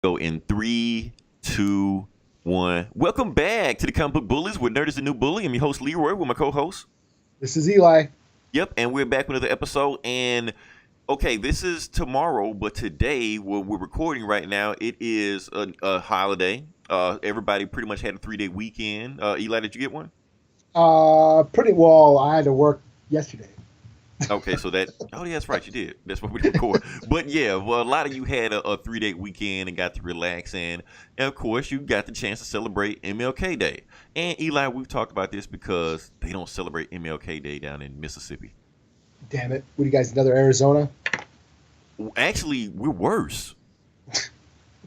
Go in three, two, one. Welcome back to the Comic Book Bullies, where nerd is the new bully. I'm your host Leroy with my co-host. This is Eli. Yep, and we're back with another episode. And okay, this is tomorrow, but today, when we're recording right now, it is a holiday. Everybody pretty much had a 3-day weekend. Eli, did you get one? Pretty well. I had to work yesterday. Okay, so that. Oh, yeah, that's right. You did. That's what we record. But yeah, well, a lot of you had a 3-day weekend and got to relax, and of course, you got the chance to celebrate MLK Day. And Eli, we've talked about this because they don't celebrate MLK Day down in Mississippi. Damn it! What are you guys, another Arizona? Actually, we're worse.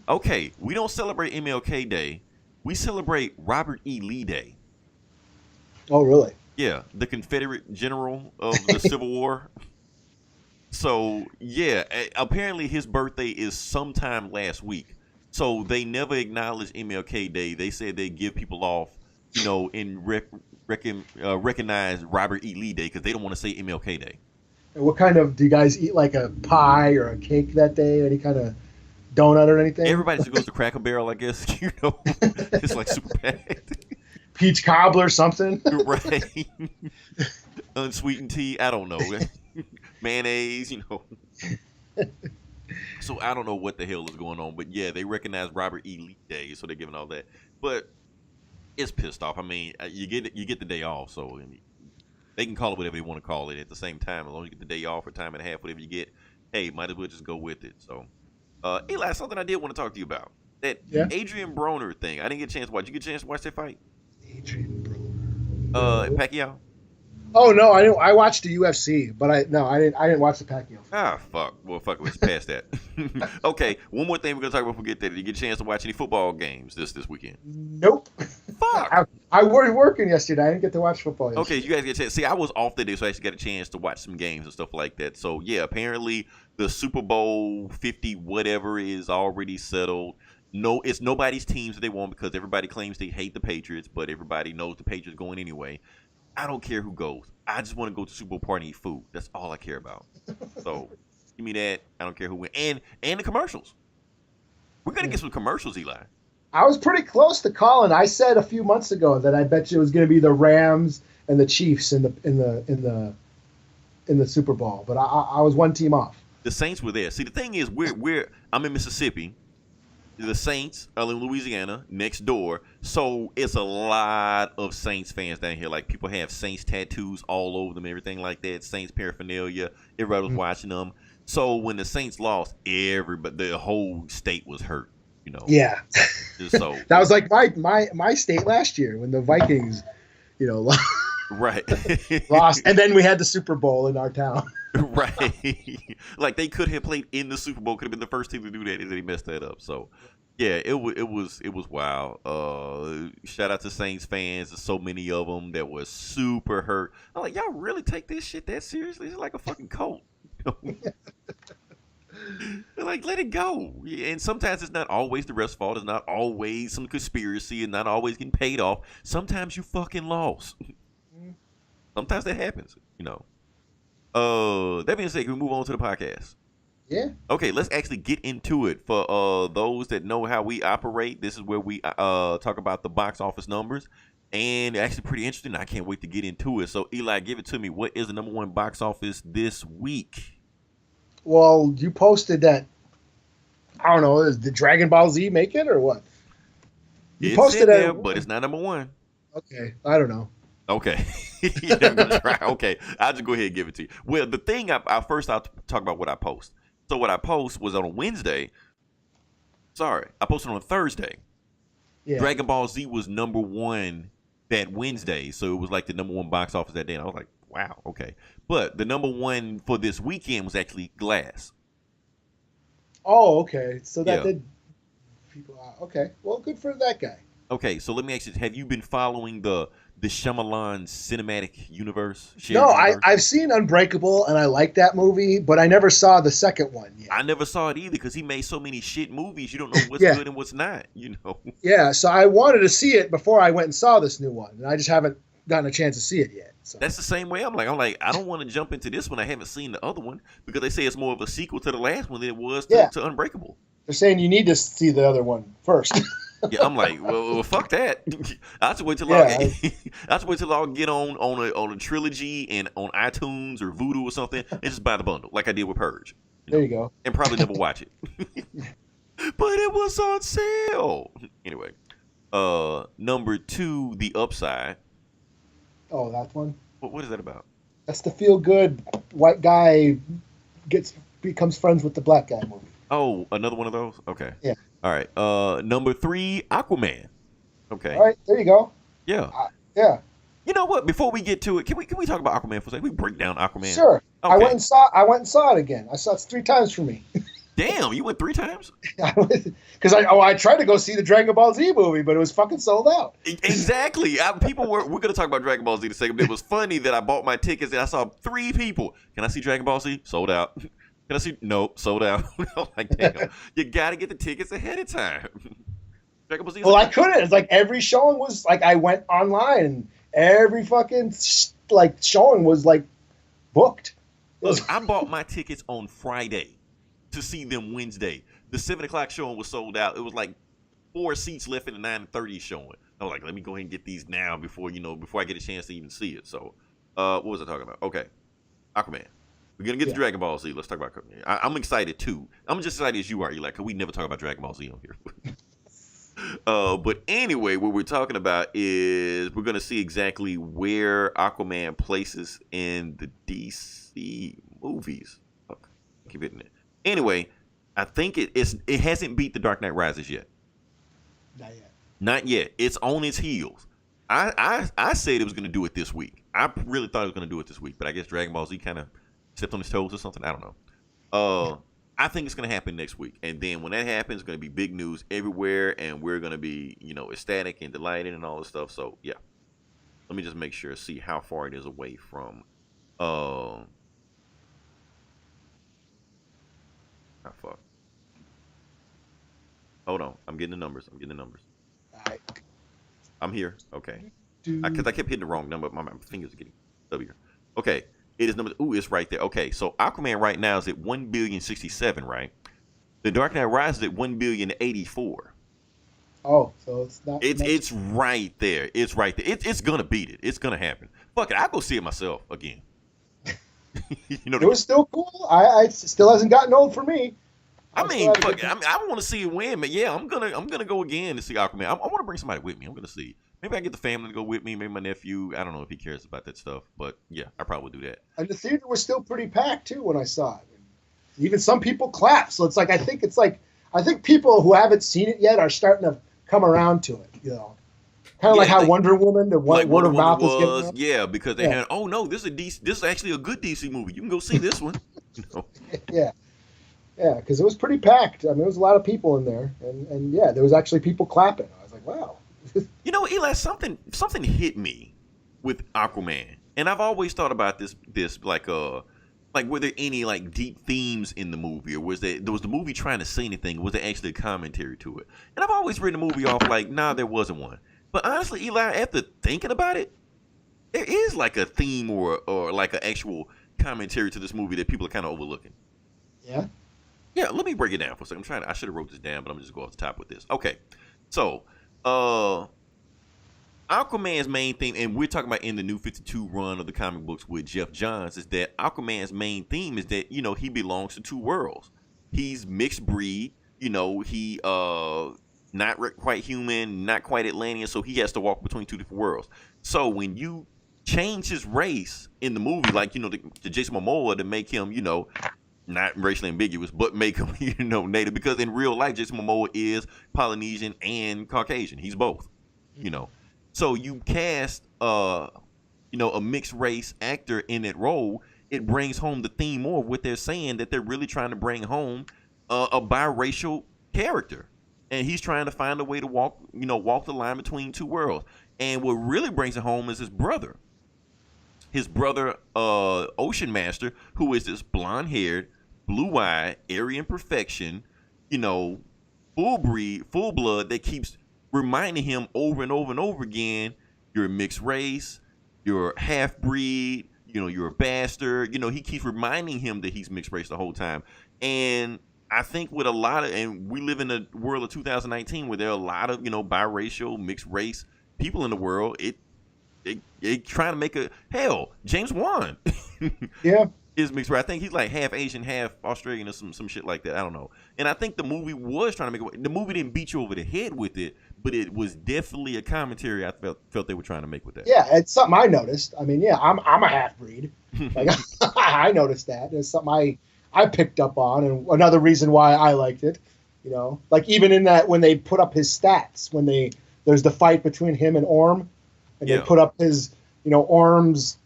Okay, we don't celebrate MLK Day. We celebrate Robert E. Lee Day. Oh, really? Yeah, the Confederate general of the Civil War. So, yeah, apparently his birthday is sometime last week. So they never acknowledged MLK Day. They said they give people off, and recognize Robert E. Lee Day because they don't want to say MLK Day. And what kind of, do you guys eat like a pie or a cake that day? Any kind of donut or anything? Everybody just goes to Cracker Barrel, I guess. It's like super packed. Peach cobbler, something. Right. Unsweetened tea. I don't know. Mayonnaise, So I don't know what the hell is going on. But yeah, they recognize Robert E. Lee Day, so they're giving all that. But it's pissed off. I mean, you get the day off, so they can call it whatever they want to call it at the same time. As long as you get the day off or time and a half, whatever you get, hey, might as well just go with it. So, Eli, something I did want to talk to you about. That Adrian Broner thing. I didn't get a chance to watch. You get a chance to watch that fight? Adrian Broner. Pacquiao? Oh no, I didn't. I watched the UFC, but I didn't watch the Pacquiao. Ah, fuck. Well, fuck. Let's pass that. Okay. One more thing we're gonna talk about. Forget that. Did you get a chance to watch any football games this weekend? Nope. Fuck. I was working yesterday. I didn't get to watch football yesterday. Okay, you guys get a chance. See, I was off today, so I actually got a chance to watch some games and stuff like that. So yeah, apparently the Super Bowl 50 whatever is already settled. No, it's nobody's teams that they want because everybody claims they hate the Patriots, but everybody knows the Patriots going anyway. I don't care who goes. I just want to go to Super Bowl party and eat food. That's all I care about. So give me that. I don't care who wins. And the commercials. We're gonna get some commercials, Eli. I was pretty close to calling. I said a few months ago that I bet you it was going to be the Rams and the Chiefs in the Super Bowl, but I was one team off. The Saints were there. See, the thing is, I'm in Mississippi. The Saints are in Louisiana, next door. So it's a lot of Saints fans down here. Like, people have Saints tattoos all over them, everything like that. Saints paraphernalia. Everybody was watching them. So when the Saints lost, the whole state was hurt. Yeah. So that was like my state last year when the Vikings, right. lost, and then we had the Super Bowl in our town. Right. Like, they could have played in the Super Bowl. Could have been the first team to do that, and they messed that up. So yeah, it was wild. Shout out to Saints fans. There's so many of them that was super hurt. I'm like, y'all really take this shit that seriously? It's like a fucking cult. They're like, let it go. And sometimes it's not always the ref's fault. It's not always some conspiracy and not always getting paid off. Sometimes you fucking lost. Sometimes that happens, That being said, can we move on to the podcast? Yeah. Okay, let's actually get into it. For those that know how we operate, this is where we talk about the box office numbers. And actually pretty interesting. I can't wait to get into it. So, Eli, give it to me. What is the number one box office this week? Well, you posted that. I don't know. Did Dragon Ball Z make it or what? You posted it, but it's not number one. Okay, I don't know. Okay. You're never gonna try. Okay, I'll just go ahead and give it to you. Well, the thing I'll talk about what I post. So what I post was on a Wednesday. Sorry, I posted on a Thursday. Yeah. Dragon Ball Z was number one that Wednesday, so it was like the number one box office that day. And I was like, wow, okay. But the number one for this weekend was actually Glass. Oh, okay. So that did people out. Okay. Well, good for that guy. Okay, so let me ask you, have you been following the Shyamalan cinematic universe? No, I've seen Unbreakable, and I like that movie, but I never saw the second one yet. I never saw it either because he made so many shit movies. You don't know what's good and what's not, Yeah, so I wanted to see it before I went and saw this new one, and I just haven't gotten a chance to see it yet. So. That's the same way I'm like, I don't want to jump into this one. I haven't seen the other one because they say it's more of a sequel to the last one than it was to Unbreakable. They're saying you need to see the other one first. Yeah, I'm like, well, fuck that. I have to wait till Yeah, I have to wait till I'll get on a trilogy and on iTunes or Vudu or something and just buy the bundle like I did with Purge. There you go. And probably never watch it. But it was on sale. Anyway, number 2, The Upside. Oh, that one. What is that about? That's the feel good white guy becomes friends with the black guy movie. Oh, another one of those? Okay. Yeah. All right. Number 3, Aquaman. Okay. All right, there you go. Yeah. Yeah. You know what? Before we get to it, can we talk about Aquaman for a second? We break down Aquaman. Sure. Okay. I went and saw it again. I saw it 3 times for me. Damn, you went 3 times? Because I tried to go see the Dragon Ball Z movie, but it was fucking sold out. Exactly. We're going to talk about Dragon Ball Z in a second. But it was funny that I bought my tickets and I saw 3 people. Can I see Dragon Ball Z? Sold out. Can I see? Nope, sold out. I'm like, damn, you got to get the tickets ahead of time. Dragon Ball Z. Well, I couldn't. It's like every showing was like I went online and every fucking like showing was like booked. Look, I bought my tickets on Friday to see them Wednesday. The 7 o'clock showing was sold out. It was like 4 seats left in the 9:30 showing. I was like, let me go ahead and get these now before I get a chance to even see it. So, what was I talking about? Okay, Aquaman. We're gonna get to Dragon Ball Z. Let's talk about Aquaman. I'm excited too. I'm just excited as you are, Eli, because we never talk about Dragon Ball Z on here. But anyway, what we're talking about is we're gonna see exactly where Aquaman places in the DC movies. Okay, keep hitting it. Anyway, I think it hasn't beat The Dark Knight Rises yet. Not yet. Not yet. It's on its heels. I said it was going to do it this week. I really thought it was going to do it this week, but I guess Dragon Ball Z kind of stepped on his toes or something. I don't know. I think it's going to happen next week. And then when that happens, it's going to be big news everywhere, and we're going to be, ecstatic and delighted and all this stuff. So, yeah. Let me just make sure, see how far it is away from how far? Hold on. I'm getting the numbers. All right. I'm here. Okay. Because I kept hitting the wrong number. My fingers are getting stubbier. Okay. It is number. Ooh, it's right there. Okay. So Aquaman right now is at 1,000,000,067, right? The Dark Knight Rises at 1,000,000,084. Oh, so it's not. It's right there. It's right there. It's gonna beat it. It's gonna happen. Fuck it. I'll go see it myself again. It was still cool. I still hasn't gotten old for me. I mean, fuck, I want to see it win, but yeah, I'm gonna go again to see Aquaman. I want to bring somebody with me. I'm gonna see. Maybe I get the family to go with me. Maybe my nephew. I don't know if he cares about that stuff, but yeah, I probably would do that. And the theater was still pretty packed too when I saw it. Even some people clapped. So it's like I think people who haven't seen it yet are starting to come around to it. Kind of like how Wonder Woman, word of mouth was getting up. Yeah, because they had. Oh no, this is actually a good DC movie. You can go see this one. Yeah. Yeah, because it was pretty packed. I mean, there was a lot of people in there, and yeah, there was actually people clapping. I was like, wow. Eli, something hit me with Aquaman, and I've always thought about this like were there any like deep themes in the movie, or was the movie trying to say anything? Was there actually a commentary to it? And I've always written the movie off like, nah, there wasn't one. But honestly, Eli, after thinking about it, there is like a theme or like an actual commentary to this movie that people are kind of overlooking. Yeah. Yeah, let me break it down for a second. I should have wrote this down, but I'm just going to go off the top with this. Okay, so Aquaman's main theme, and we're talking about in the New 52 run of the comic books with Jeff Johns, is that Aquaman's main theme is that he belongs to 2 worlds. He's mixed breed. He not quite human, not quite Atlantean, so he has to walk between 2 different worlds. So when you change his race in the movie, like to Jason Momoa to make him not racially ambiguous, but make him, native. Because in real life, Jason Momoa is Polynesian and Caucasian. He's both, So you cast, a mixed race actor in that role. It brings home the theme more of what they're saying, that they're really trying to bring home a biracial character. And he's trying to find a way to walk the line between 2 worlds. And what really brings it home is his brother. His brother, Ocean Master, who is this blonde-haired, blue-eyed, Aryan perfection, full blood that keeps reminding him over and over and over again, you're a mixed race, you're half-breed, you're a bastard. He keeps reminding him that he's mixed race the whole time. And I think with a lot of, and we live in a world of 2019 where there are a lot of, biracial, mixed race people in the world. It trying to make James Wan Yeah. is mixed race. I think he's like half Asian, half Australian, or some shit like that. I don't know. And I think the movie was trying to make it. The movie didn't beat you over the head with it, but it was definitely a commentary I felt they were trying to make with that. Yeah, it's something I noticed. I mean, yeah, I'm a half breed. Like I noticed that. It's something I picked up on, and another reason why I liked it. Like even in that when they put up his stats, when there's the fight between him and Orm, and they put up his Orm's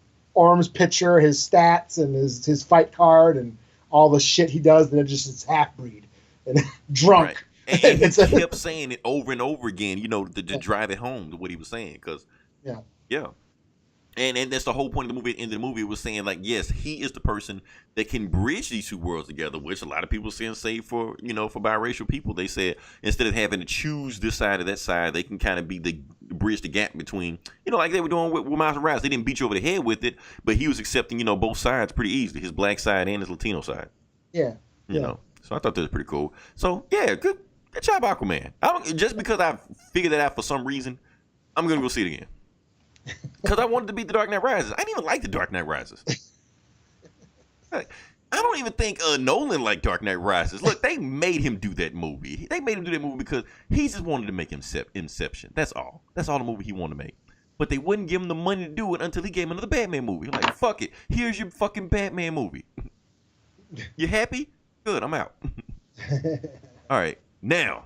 picture, his stats, and his fight card, and all the shit he does, and it's just his half breed and drunk. Right. And he kept saying it over and over again, to drive it home to what he was saying, because yeah. And that's the whole point of the movie. At the end of the movie, it was saying, like, yes, he is the person that can bridge these two worlds together, which a lot of people say for biracial people. They said instead of having to choose this side or that side, they can kind of be the bridge the gap between, like they were doing with Miles Morales. They didn't beat you over the head with it, but he was accepting, both sides pretty easily, his black side and his Latino side. Yeah. So I thought that was pretty cool. So yeah, good job, Aquaman. Just because I figured that out for some reason, I'm gonna go see it again. Because I wanted to beat The Dark Knight Rises. I didn't even like The Dark Knight Rises. I don't even think Nolan liked Dark Knight Rises. Look, they made him do that movie. They made him do that movie because he just wanted to make Inception. That's all. That's all the movie he wanted to make. But they wouldn't give him the money to do it until he gave him another Batman movie. Like, fuck it. Here's your fucking Batman movie. You happy? Good, I'm out. All right. Now,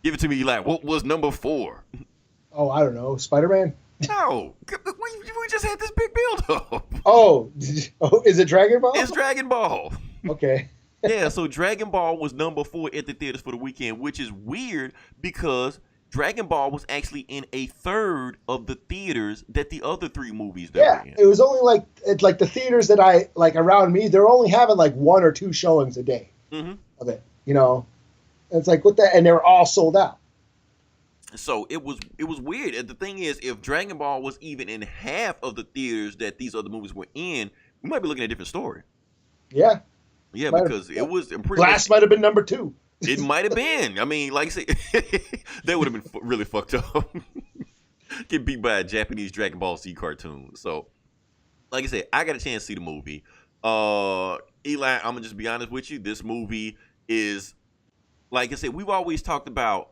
give it to me, Eli. What was number 4? Oh, I don't know. SpiderMan? No. We just had this big build-up. Oh, is it Dragon Ball? It's Dragon Ball. Okay. Yeah, so Dragon Ball was number 4 at the theaters for the weekend, which is weird because Dragon Ball was actually in a third of the theaters that the other 3 movies that were in. It was only like the theaters that I like around me, they're only having like 1 or 2 showings a day of it, And it's like what the, and they were all sold out. So it was weird. And the thing is, if Dragon Ball was even in half of the theaters that these other movies were in, we might be looking at a different story. Yeah. Yeah, because it was pretty Glass might have been number 2. It might have been. I mean, like I said, that would have been really fucked up. Get beat by a Japanese Dragon Ball Z cartoon. So, like I said, I got a chance to see the movie. Eli, I'm gonna just be honest with you. This movie is, like I said, we've always talked about,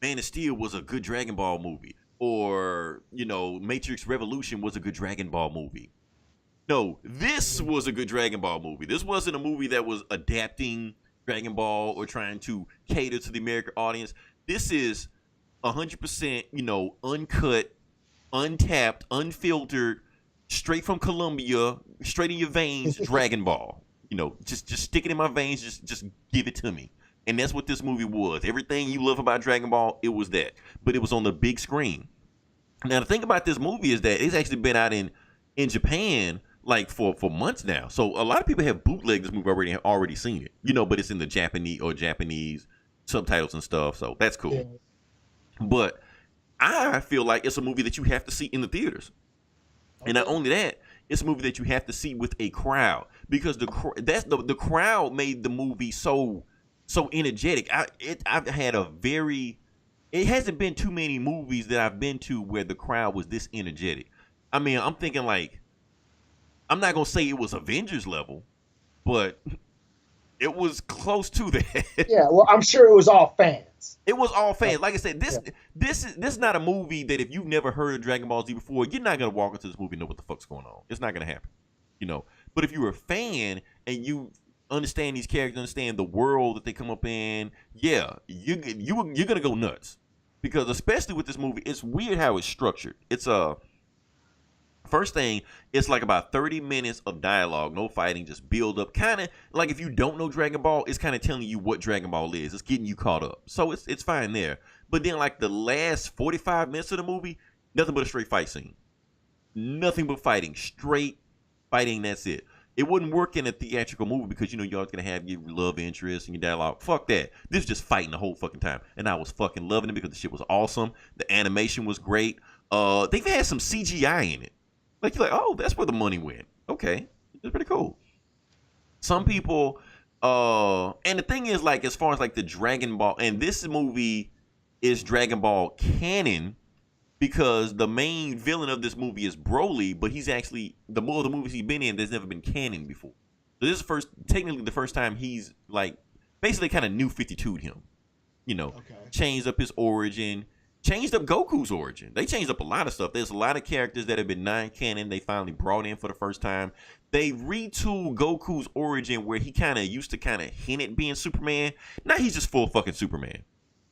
Man of Steel was a good Dragon Ball movie, or Matrix Revolution was a good Dragon Ball movie. No, this was a good Dragon Ball movie. This wasn't a movie that was adapting Dragon Ball or trying to cater to the American audience. This is 100%, uncut, untapped, unfiltered, straight from Colombia, straight in your veins, Dragon Ball. Just stick it in my veins. Just give it to me. And that's what this movie was. Everything you love about Dragon Ball, it was that. But it was on the big screen. Now, the thing about this movie is that it's actually been out in Japan like for months now. So a lot of people have bootlegged this movie already seen it. But it's in the Japanese subtitles and stuff. So that's cool. Yeah. But I feel like it's a movie that you have to see in the theaters. Okay. And not only that, it's a movie that you have to see with a crowd. Because the crowd made the movie so energetic. It hasn't been too many movies that I've been to where the crowd was this energetic. I mean, I'm thinking like, I'm not gonna say it was Avengers level, but it was close to that. Yeah, well, I'm sure it was all fans. It was all fans. Like I said, this is not a movie that if you've never heard of Dragon Ball Z before, you're not gonna walk into this movie and know what the fuck's going on. It's not gonna happen, But if you're a fan and you understand these characters, understand the world that they come up in, you're gonna go nuts. Because especially with this movie, it's weird how it's structured. It's first thing, it's like about 30 minutes of dialogue, no fighting, just build up. Kind of like if you don't know Dragon Ball, it's kind of telling you what Dragon Ball is. It's getting you caught up. So it's fine there. But then like the last 45 minutes of the movie, nothing but a straight fight scene. Nothing but fighting. Straight fighting, that's it. It wouldn't work in a theatrical movie because, you're always going to have your love interest and your dialogue. Fuck that. This is just fighting the whole fucking time. And I was fucking loving it because the shit was awesome. The animation was great. They've had some CGI in it. Like, you're like, oh, that's where the money went. Okay. That's pretty cool. Some people And the thing is, like, as far as like the Dragon Ball, and this movie is Dragon Ball canon because the main villain of this movie is Broly, but he's actually the more of the movies he's been in, there's never been canon before. So this is technically the first time he's like basically kind of new 52'd him. You know, changed up his origin, changed up Goku's origin. They changed up a lot of stuff. There's a lot of characters that have been non-canon. They finally brought in for the first time. They retooled Goku's origin where he kind of used to kind of hint at being Superman. Now he's just full fucking Superman.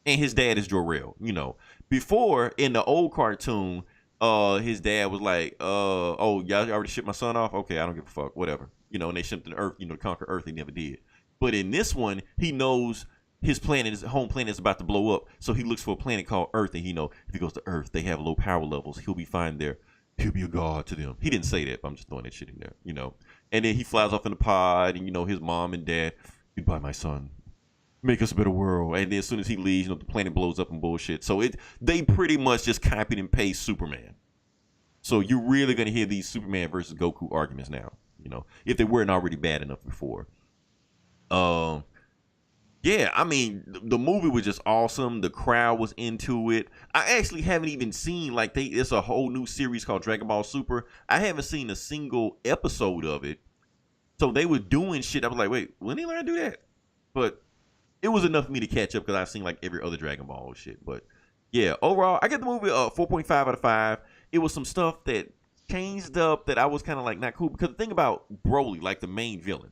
And his dad is Jor-El, you know. Before, in the old cartoon, his dad was like, oh, y'all already shipped my son off? Okay, I don't give a fuck, whatever. You know, and they shipped to the Earth, you know, to conquer Earth. They never did. But in this one, he knows his planet, his home planet is about to blow up. So he looks for a planet called Earth. And he know if he goes to Earth, they have low power levels. He'll be fine there. He'll be a god to them. He didn't say that, but I'm just throwing that shit in there, you know. And then he flies off in the pod, and, you know, his mom and dad, goodbye, my son. Make us a better world. And then as soon as he leaves, you know, the planet blows up and bullshit. So they pretty much just copied and paste Superman. So you're really going to hear these Superman versus Goku arguments now, you know, if they weren't already bad enough before. Yeah, I mean, the movie was just awesome. The crowd was into it. I actually haven't even seen, like, it's a whole new series called Dragon Ball Super. I haven't seen a single episode of it. So they were doing shit. I was like, wait, when did he learn to do that? But it was enough for me to catch up because I've seen, like, every other Dragon Ball shit. But, yeah, overall, I get the movie 4.5 out of 5. It was some stuff that changed up that I was kind of, like, not cool. Because the thing about Broly, like, the main villain.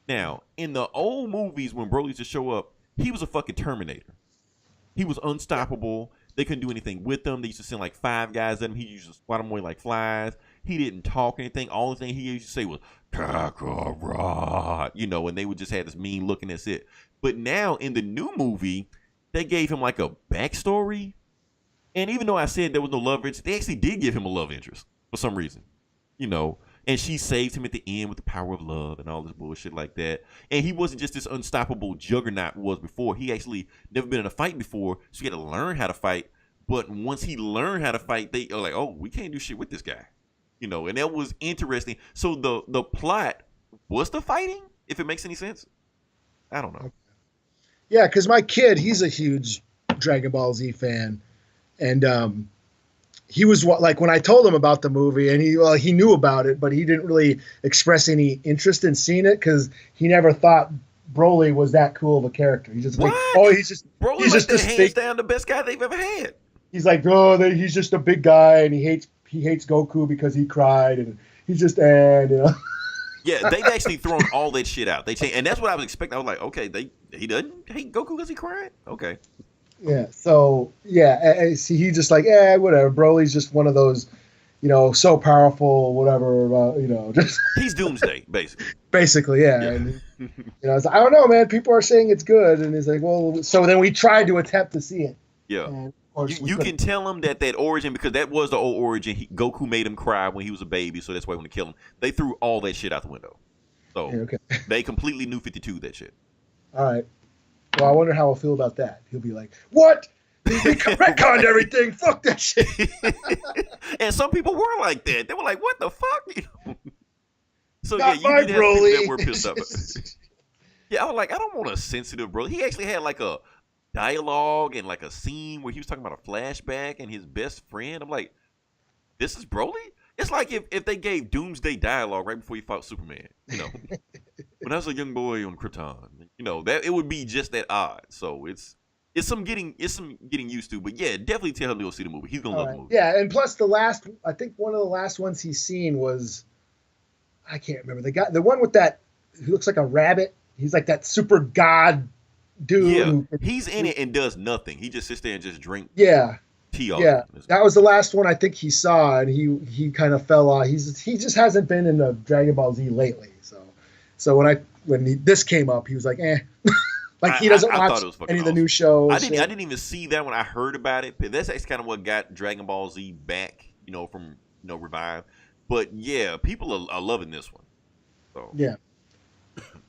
Now, in the old movies, when Broly used to show up, he was a fucking Terminator. He was unstoppable. They couldn't do anything with him. They used to send like 5 guys at him. He used to swat them away like flies. He didn't talk anything. All the thing he used to say was, Kakarot, you know, and they would just have this mean look and that's it. But now, in the new movie, they gave him like a backstory. And even though I said there was no love interest, they actually did give him a love interest for some reason, you know. And she saved him at the end with the power of love and all this bullshit like that. And he wasn't just this unstoppable juggernaut was before. He actually never been in a fight before, so he had to learn how to fight. But once he learned how to fight, they are like, oh, we can't do shit with this guy. You know, and that was interesting. So the plot was the fighting, if it makes any sense. I don't know. Yeah, because my kid, he's a huge Dragon Ball Z fan. And he was like, when I told him about the movie, and he knew about it, but he didn't really express any interest in seeing it because he never thought Broly was that cool of a character. He just like, he's just Broly's like hands down the best guy they've ever had. He's like, he's just a big guy, and he hates Goku because he cried, and he's just you know. Yeah, they've actually thrown all that shit out. They changed, and that's what I was expecting. I was like, okay, he doesn't hate Goku because he cried. Okay. Yeah. So yeah, see, he just like, whatever. Broly's just one of those, you know, so powerful, whatever. You know, just he's Doomsday, basically. Basically, yeah. And, you know, I don't know, man. People are saying it's good, and he's like, well. So then we tried to attempt to see it. Yeah. And of course you can tell him that origin, because that was the old origin. Goku made him cry when he was a baby, so that's why they want to kill him. They threw all that shit out the window. So they completely knew 52 that shit. All right. Well, I wonder how he'll feel about that. He'll be like, what? They retconned everything. Fuck that shit. And some people were like that. They were like, what the fuck? You know? So, not yeah, you did have people that were pissed off. Yeah, I was like, I don't want a sensitive Broly. He actually had like a dialogue and like a scene where he was talking about a flashback and his best friend. I'm like, this is Broly? It's like if they gave Doomsday dialogue right before he fought Superman, you know. When I was a young boy on Krypton, you know, that it would be just that odd. So it's some getting used to. But yeah, definitely tell him to go see the movie. He's gonna love the movie. Yeah, and plus I think one of the last ones he's seen was, I can't remember, the one with that who looks like a rabbit. He's like that super god dude. Yeah, he's in it and does nothing. He just sits there and just drinks. Yeah. Tea. Yeah, that was the last one I think he saw, and he kind of fell off. He just hasn't been in a Dragon Ball Z lately. So when this came up, he was like, like he doesn't watch any of the new shows. I didn't even see that when I heard about it. But that's kind of what got Dragon Ball Z back, you know, from revive. But yeah, people are loving this one. So yeah.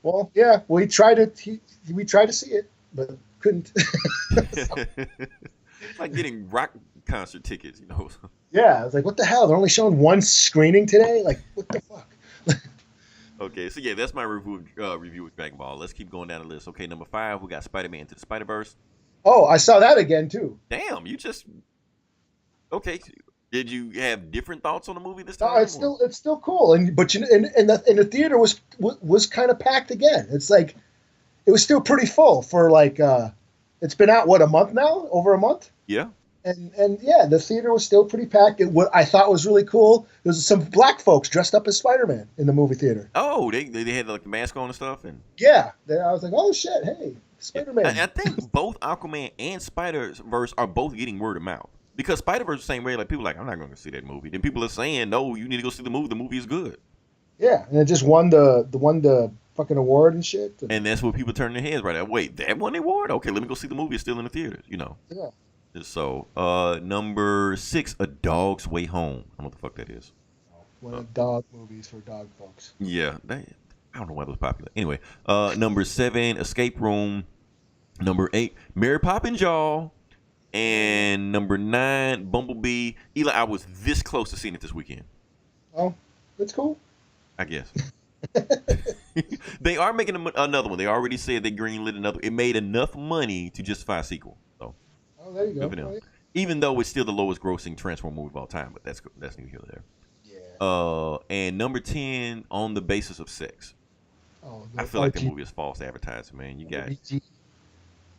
Well, yeah, we tried to see it, but couldn't. It's like getting rock concert tickets, you know. Yeah, I was like, what the hell? They're only showing one screening today? Like, what the fuck? Okay, so yeah, that's my review of Dragon Ball. Let's keep going down the list. Okay, number 5, we got Spider-Man Into the Spider-Verse. Oh, I saw that again too. Damn, you just okay. Did you have different thoughts on the movie this No, time? it's still cool, and but and the theater was kind of packed again. It's like it was still pretty full for like it's been out what, a month now, over a month. Yeah. And yeah, the theater was still pretty packed. What I thought was really cool, there was some black folks dressed up as Spider-Man in the movie theater. Oh, they had like the mask on and stuff, and yeah, I was like, oh shit, hey, Spider-Man. I think both Aquaman and Spider-Verse are both getting word of mouth. Because Spider-Verse the same way, like people are like, I'm not going to see that movie. Then people are saying, no, you need to go see the movie. The movie is good. Yeah, and it just won the fucking award and shit. And that's what people turn their heads right at. Wait, that won the award? Okay, let me go see the movie. It's still in the theaters, you know. Yeah. So, number 6, A Dog's Way Home. I don't know what the fuck that is. One of dog movies for dog folks. Yeah, I don't know why that was popular. Anyway, number 7, Escape Room. Number 8, Mary Poppins, y'all. And number 9, Bumblebee. Eli, I was this close to seeing it this weekend. Oh, that's cool. I guess. They are making another one. They already said they greenlit another. It made enough money to justify a sequel. So, oh, there you go. Right. Even though it's still the lowest grossing Transformer movie of all time, but that's neither here nor there. Yeah. And number 10, On the Basis of Sex. Oh, I feel like the movie is false advertising, man. You got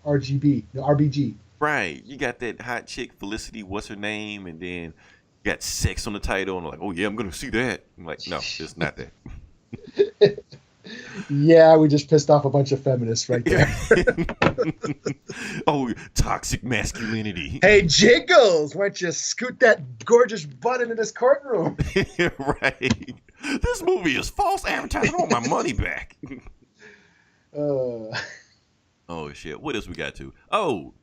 RBG. Right. You got that hot chick, Felicity, what's her name? And then you got sex on the title. And I'm like, oh, yeah, I'm going to see that. I'm like, no, it's not that. Yeah, we just pissed off a bunch of feminists right there. Oh, toxic masculinity. Hey, Jiggles, why don't you scoot that gorgeous butt into this courtroom? Right. This movie is false advertising. I want my money back. Oh, shit. What else we got to? Oh,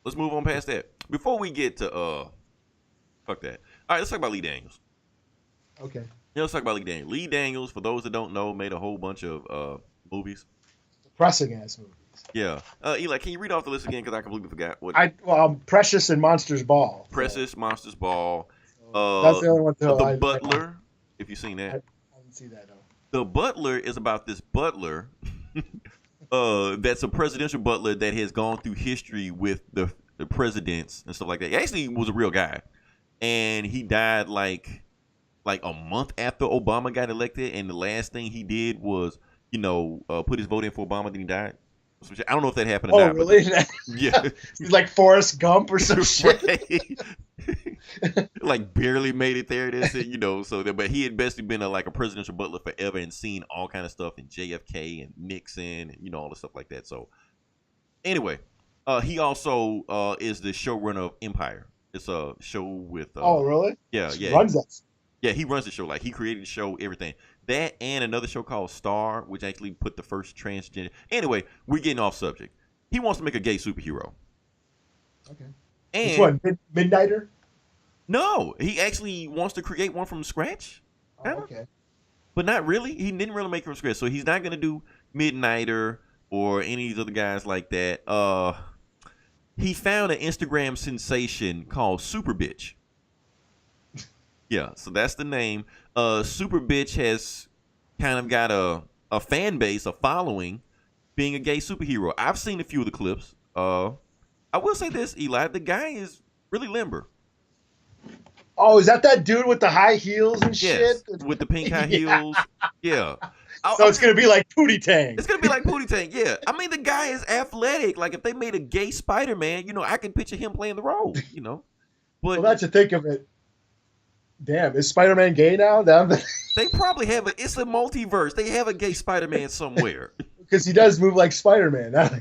let's move on past that. Before we get to, fuck that. All right, let's talk about Lee Daniels. Okay. Yeah, let's talk about Lee Daniels. Lee Daniels, for those that don't know, made a whole bunch of movies. Depressing ass movies. Yeah. Eli, can you read off the list again? Because I completely forgot. What? Precious and Monsters Ball. Precious, Monsters Ball. That's the only one. The Butler, if you've seen that. I didn't see that, no. The Butler is about this butler that's a presidential butler that has gone through history with the presidents and stuff like that. He actually was a real guy. And he died like a month after Obama got elected, and the last thing he did was, put his vote in for Obama, then he died. I don't know if that happened or not. Oh, really? Yeah. He's like Forrest Gump or some shit. Like barely made it there. But he had basically been a presidential butler forever and seen all kind of stuff in JFK and Nixon and, all the stuff like that. So anyway, he also is the showrunner of Empire. It's a show with. Oh, really? Yeah, he yeah. Runs that. Yeah, he runs the show. Like, he created the show, everything. That and another show called Star, which actually put the first transgender. Anyway, we're getting off subject. He wants to make a gay superhero. Okay. And which one? Midnighter? No, he actually wants to create one from scratch. Oh, okay. But not really. He didn't really make it from scratch. So he's not going to do Midnighter or any of these other guys like that. He found an Instagram sensation called Super Bitch. Yeah, so that's the name. Super Bitch has kind of got a fan base, a following, being a gay superhero. I've seen a few of the clips. I will say this, Eli, the guy is really limber. Oh, is that dude with the high heels and shit? With the pink high heels. Yeah. So it's going to be like Pootie Tang. It's going to be like Pootie Tang, yeah. I mean, the guy is athletic. Like, if they made a gay Spider-Man, I can picture him playing the role, But well, that's to think of it. Damn, is Spider-Man gay now? They probably have it's a multiverse. They have a gay Spider-Man somewhere. Because he does move like Spider-Man. I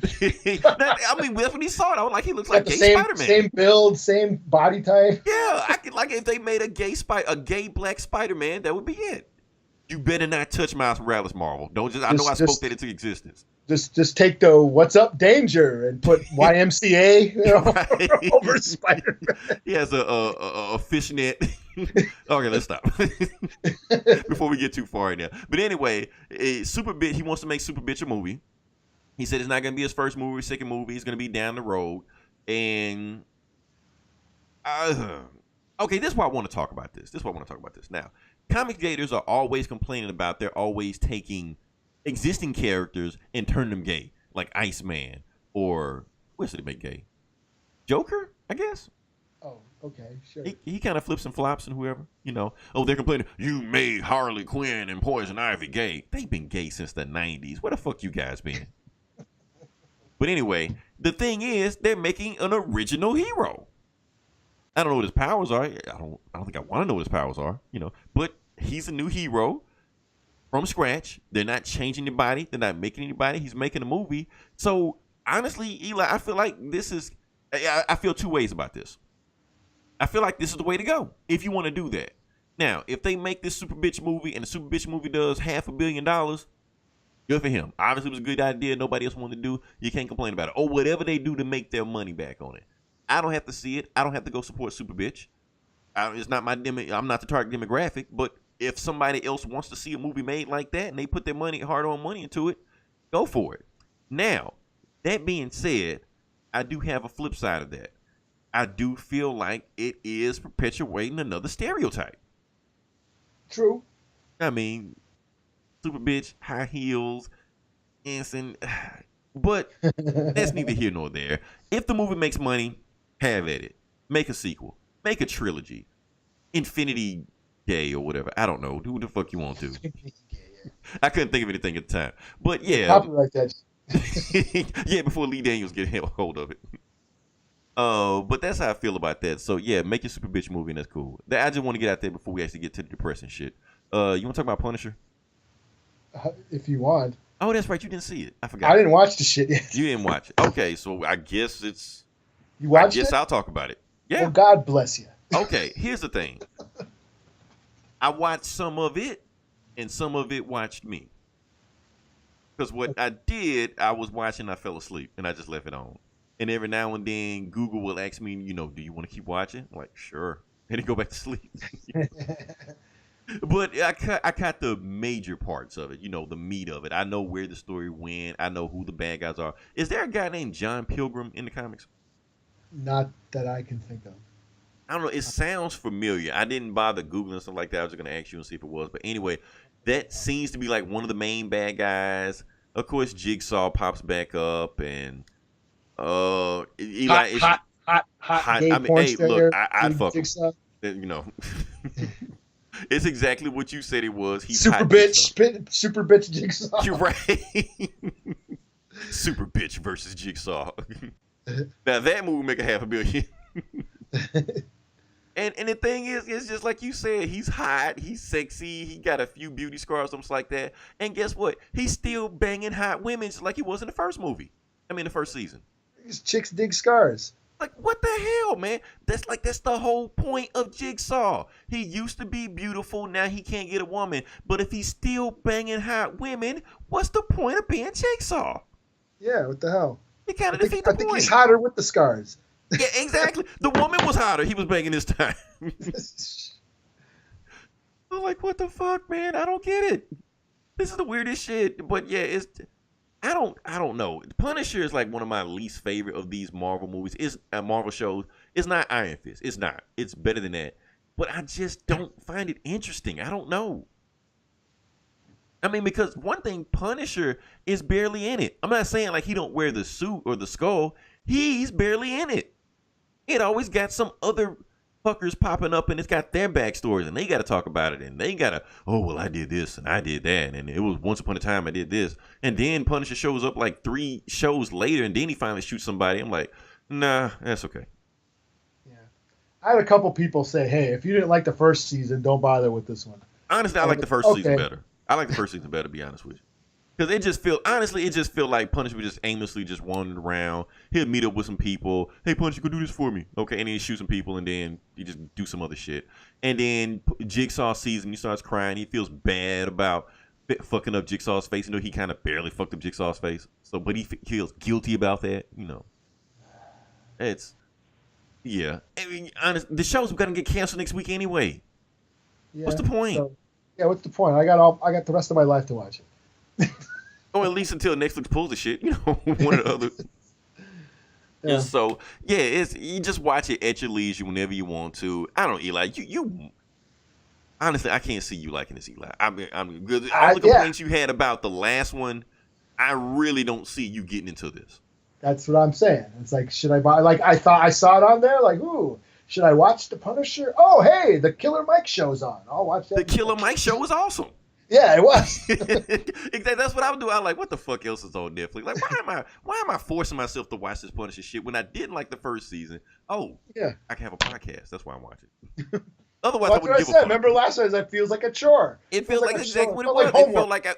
mean, when he saw it, I was like, he looks like gay Spider-Man. Same build, same body type. Yeah, I could if they made a gay black Spider-Man, that would be it. You better not touch Miles Morales, Marvel. I know I spoke that into existence. Just take the "What's up, danger" and put YMCA over Spider-Man. He has a fishnet. Okay, let's stop before we get too far right now. But anyway, Super Bitch. He wants to make Super Bitch a movie. He said it's not going to be his first movie, second movie. It's going to be down the road. And okay, this is why I want to talk about this. Now, comic gators are always complaining about they're always taking existing characters and turning them gay, like Iceman or what's it make gay? Joker, I guess. Oh, okay, sure. He kind of flips and flops and whoever, you know. Oh, they're complaining, you made Harley Quinn and Poison Ivy gay. They've been gay since the 90s. Where the fuck you guys been? But anyway, the thing is, they're making an original hero. I don't know what his powers are. I don't think I want to know what his powers are, you know. But he's a new hero from scratch. They're not changing anybody. They're not making anybody. He's making a movie. So honestly, Eli, I feel like this is. I feel two ways about this. I feel like this is the way to go if you want to do that. Now, if they make this Super Bitch movie and the Super Bitch movie does $500 million, good for him. Obviously, it was a good idea. Nobody else wanted to do. You can't complain about it. Or whatever they do to make their money back on it. I don't have to see it. I don't have to go support Super Bitch. It's not my I'm not the target demographic. But if somebody else wants to see a movie made like that and they put their hard-earned money into it, go for it. Now, that being said, I do have a flip side of that. I do feel like it is perpetuating another stereotype. True. I mean, Super Bitch, high heels, dancing. But that's neither here nor there. If the movie makes money, have at it. Make a sequel. Make a trilogy. Infinity Gay or whatever. I don't know. Do what the fuck you want to. I couldn't think of anything at the time. But yeah. Copyright that. Yeah, before Lee Daniels get hold of it. But that's how I feel about that. So yeah, make your Super Bitch movie and that's cool. I just want to get out there before we actually get to the depressing shit. You want to talk about Punisher? If you want. Oh, that's right. You didn't see it. I forgot. I didn't watch the shit yet. You didn't watch it. Okay, so I guess it's. You watched it? I guess I'll talk about it. Yeah. Well, God bless you. Okay, here's the thing. I watched some of it, and some of it watched me. Because what I did, I was watching, I fell asleep, and I just left it on. And every now and then, Google will ask me, you know, do you want to keep watching? I'm like, sure. And then go back to sleep. But I caught the major parts of it, you know, the meat of it. I know where the story went. I know who the bad guys are. Is there a guy named John Pilgrim in the comics? Not that I can think of. I don't know. It sounds familiar. I didn't bother Googling stuff like that. I was just going to ask you and see if it was. But anyway, that seems to be like one of the main bad guys. Of course, Jigsaw pops back up. And Eli, hot gay I mean, porn hey, star look, I'd fuck him. Jigsaw. You know. It's exactly what you said it was. He's Super hot bitch. Jigsaw. Super bitch Jigsaw. You're right. Super bitch versus Jigsaw. Now that movie make $500 million. And the thing is, it's just like you said, he's hot, he's sexy, he got a few beauty scars, something like that. And guess what? He's still banging hot women just like he was in the first movie. I mean, the first season. These chicks dig scars. Like, what the hell, man? That's the whole point of Jigsaw. He used to be beautiful, now he can't get a woman. But if he's still banging hot women, what's the point of being Jigsaw? Yeah, what the hell? He kind of defeat the point. I think he's hotter with the scars. Yeah, exactly. The woman was hotter. He was banging this time. I'm like, what the fuck, man? I don't get it. This is the weirdest shit. But yeah, I don't know. Punisher is like one of my least favorite of these Marvel movies. It's Marvel shows. It's not Iron Fist. It's not. It's better than that. But I just don't find it interesting. I don't know. I mean, because one thing, Punisher is barely in it. I'm not saying like he don't wear the suit or the skull. He's barely in it. It always got some other fuckers popping up and it's got their backstories and they got to talk about it and they got to, oh, well, I did this and I did that and it was once upon a time I did this. And then Punisher shows up like 3 shows later and then he finally shoots somebody. I'm like, nah, that's okay. Yeah. I had a couple people say, hey, if you didn't like the first season, don't bother with this one. Honestly, I like the first season better. I like the first season better, to be honest with you. Because it just feel like Punisher just aimlessly just wandering around. He'll meet up with some people. Hey, Punisher, go do this for me. Okay, and then he shoot some people, and then he just do some other shit. And then Jigsaw sees him. He starts crying. He feels bad about fucking up Jigsaw's face. You know, he kind of barely fucked up Jigsaw's face. So, but he feels guilty about that. You know, yeah. I mean, honest, the show's gonna get canceled next week anyway. Yeah, what's the point? What's the point? I got the rest of my life to watch it. Or at least until Netflix pulls the shit, you know, one or the other. Yeah. And so, yeah, you just watch it at your leisure whenever you want to. I don't know, Eli, Honestly, I can't see you liking this, Eli. I'm good. All the complaints you had about the last one, I really don't see you getting into this. That's what I'm saying. It's like, should I buy? Like, I thought I saw it on there. Like, ooh, should I watch The Punisher? Oh, hey, the Killer Mike show's on. I'll watch that. The Killer Mike show was awesome. Yeah, it was. Exactly. That's what I would do. I'm like, what the fuck else is on Netflix? Like, why am I forcing myself to watch this Punisher shit when I didn't like the first season? Oh, yeah, I can have a podcast. That's why I'm watching. Otherwise, I wouldn't give a fuck. Remember last time? It feels like a chore. It feels like exactly what it was.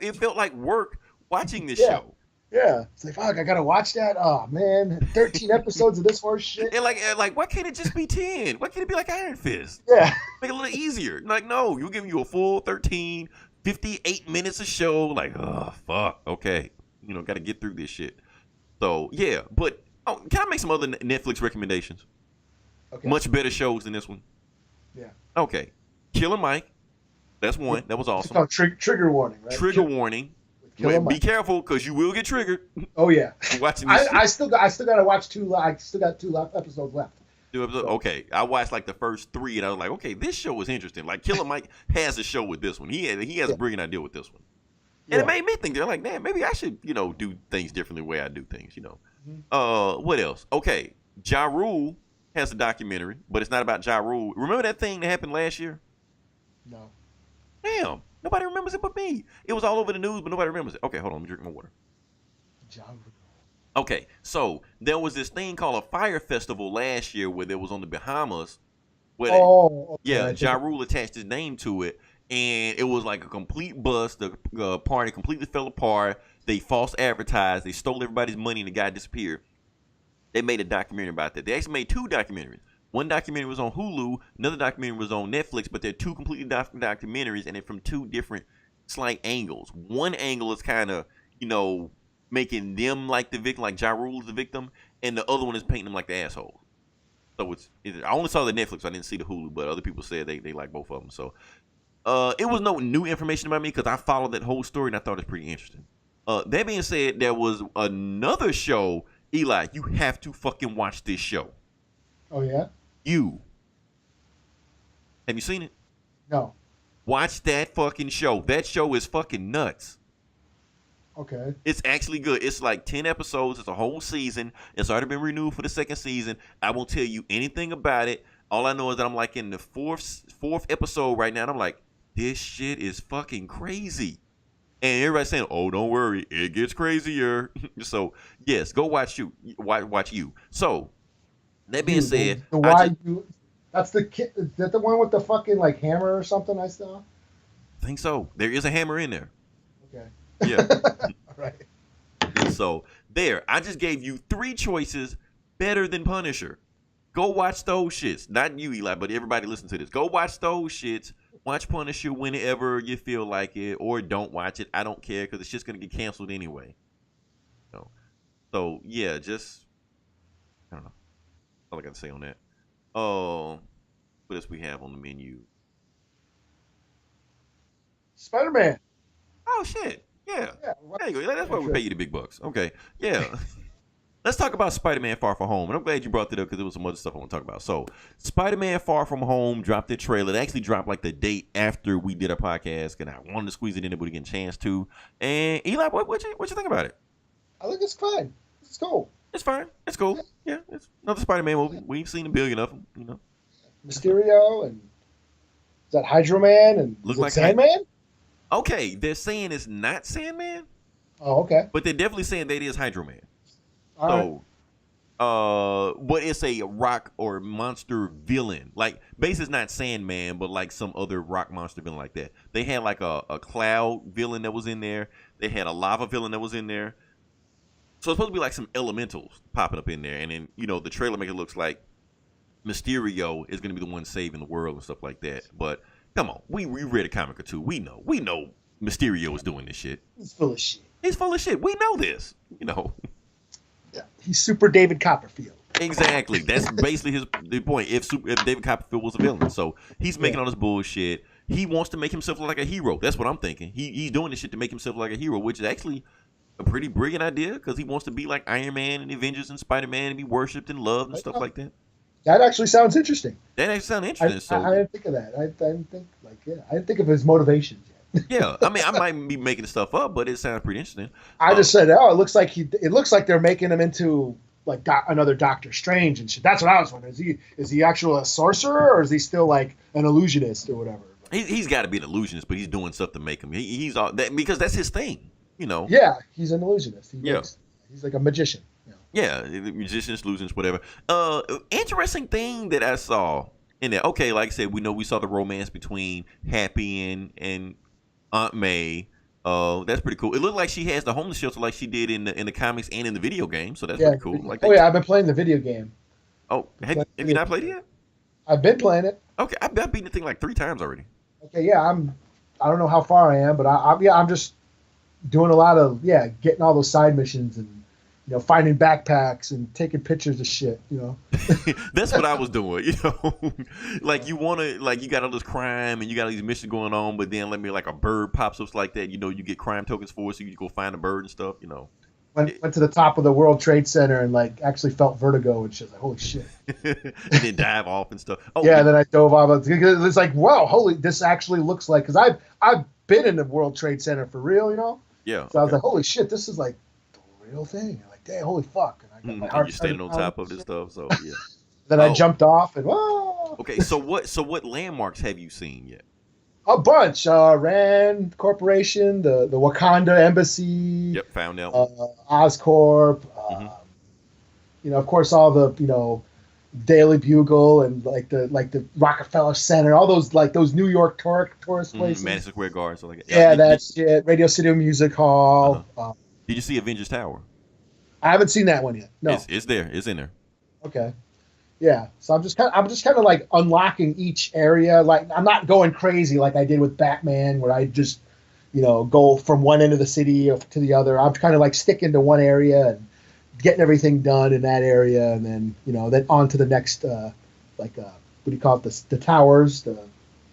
It felt like work watching this show. Yeah, it's like, fuck, I gotta watch that. Oh man, 13 episodes of this horse shit. And like, why can't it just be 10? Why can't it be like Iron Fist? Yeah, make it a little easier. Like, no, you're giving you a full 13, 58 minutes of show. Like, oh fuck, okay, got to get through this shit. So yeah, but can I make some other Netflix recommendations? Okay. Much better shows than this one. Yeah. Okay, Killer Mike. That's one. That was awesome. It's called trigger warning, right? Trigger warning. Be careful, because you will get triggered. Oh yeah. Watching this I still got to watch two. I still got 2 episodes left. 2 episodes. Okay, I watched like the first 3, and I was like, okay, this show was interesting. Like Killer Mike has a show with this one. He has a brilliant idea with this one, and it made me think. They're like, man, maybe I should do things differently the way I do things. Mm-hmm. What else? Okay, Ja Rule has a documentary, but it's not about Ja Rule. Remember that thing that happened last year? No. Damn. Nobody remembers it but me. It was all over the news, but nobody remembers it. Okay, hold on. Let me drink my water. Okay, so there was this thing called a fire festival last year where there was on the Bahamas. Ja Rule attached his name to it, and it was like a complete bust. The party completely fell apart. They false advertised. They stole everybody's money, and the guy disappeared. They made a documentary about that. They actually made 2 documentaries. One documentary was on Hulu, another documentary was on Netflix, but they're 2 completely different documentaries, and they're from 2 different slight angles. One angle is kind of, making them like the victim, like Ja Rule is the victim, and the other one is painting them like the asshole. So I only saw the Netflix, so I didn't see the Hulu, but other people said they like both of them. So it was no new information about me because I followed that whole story, and I thought it was pretty interesting. That being said, there was another show. Eli, you have to fucking watch this show. Oh, yeah? Have you seen it? No. Watch that fucking show. That show is fucking nuts. Okay. It's actually good. It's like 10 episodes. It's a whole season. It's already been renewed for the 2nd season. I won't tell you anything about it. All I know is that I'm like in the fourth episode right now, and I'm like, this shit is fucking crazy. And everybody's saying, oh, don't worry, it gets crazier. So yes, go watch you. So that being said, that's the kid. Is that the one with the fucking like hammer or something I saw? I think so. There is a hammer in there. Okay. Yeah. All right. So there, I just gave you 3 choices better than Punisher. Go watch those shits. Not you, Eli, but everybody listen to this. Go watch those shits. Watch Punisher whenever you feel like it, or don't watch it. I don't care because it's just gonna get canceled anyway. So yeah, I don't know. All I got to say on that. What else we have on the menu? SpiderMan. Oh shit! Yeah. There you go. That's why we pay you the big bucks. Okay. Yeah. Let's talk about Spider-Man Far From Home. And I'm glad you brought that up because there was some other stuff I want to talk about. So, Spider-Man Far From Home dropped their trailer. It actually dropped like the day after we did our podcast, and I wanted to squeeze it in, but we didn't get a chance to. And Eli, what you think about it? I think it's fine. It's cool. It's fine. It's cool. Yeah, it's another Spider-Man movie. We've seen a billion of them, Mysterio, and is that Hydro Man, and look like Sandman? Okay, they're saying it's not Sandman. Oh, okay. But they're definitely saying that it is Hydro Man. All right. But it's a rock or monster villain. Like, basically it's not Sandman, but like some other rock monster villain like that. They had like a cloud villain that was in there. They had a lava villain that was in there. So it's supposed to be like some elementals popping up in there. And then, the trailer make it looks like Mysterio is going to be the one saving the world and stuff like that. But come on, we read a comic or two. We know Mysterio is doing this shit. He's full of shit. He's full of shit. We know this, Yeah, he's Super David Copperfield. Exactly. That's basically the point. If David Copperfield was a villain, so he's making all this bullshit. He wants to make himself look like a hero. That's what I'm thinking. He's doing this shit to make himself look like a hero, which is actually a pretty brilliant idea because he wants to be like Iron Man and Avengers and Spider-Man and be worshipped and loved and stuff like that. That actually sounds interesting. That actually sounds interesting. I So didn't think of that. I didn't think I didn't think of his motivations yet. yeah, I mean, I might be making stuff up, but it sounds pretty interesting. I just said, oh, it looks like they're making him into like another Doctor Strange and shit. That's what I was wondering. Is he actual a sorcerer or is he still like an illusionist or whatever? He's got to be an illusionist, but he's doing stuff to make him. He's all that because that's his thing, you know. Yeah, he's an illusionist. Yeah. He's like a magician. Yeah, musicians, illusions, whatever. Interesting thing that I saw in there. Okay, like I said, we saw the romance between Happy and Aunt May. That's pretty cool. It looked like she has the homeless shelter like she did in the comics and in the video game, so that's pretty cool. Like I've been playing the video game. Oh, have you not played it yet? I've been playing it. Okay, I've beaten the thing like 3 times already. Okay, yeah, I don't know how far I am, but I'm just doing a lot of getting all those side missions and finding backpacks and taking pictures of shit. That's what I was doing. Like you got all this crime and you got all these missions going on, but then like a bird pops up like that. You get crime tokens for it, so you go find a bird and stuff. Went to the top of the World Trade Center and like actually felt vertigo and shit. Like holy shit. And then dive off and stuff. Oh yeah, then I dove off. It's like wow, this actually looks like because I've been in the World Trade Center for real. Yeah. So I was like, holy shit, this is like the real thing. I'm like, dang, holy fuck. And I got my heart you're standing on top of this stuff, so yeah. Then I jumped off and whoa. Okay, so what landmarks have you seen yet? A bunch. Rand Corporation, the Wakanda Embassy. Yep, found out. Oscorp. Of course, all the Daily Bugle and like the Rockefeller Center, all those New York tourist places. Madison Square Garden, so like yeah, that's it. Radio City Music Hall. Did you see Avengers Tower? I haven't seen that one yet. No, it's there. It's in there. Okay. Yeah, so I'm just kind of like unlocking each area. Like I'm not going crazy like I did with Batman, where I just, go from one end of the city to the other. I'm kind of like sticking to one area and getting everything done in that area, and then then on to the next, what do you call it? The towers, the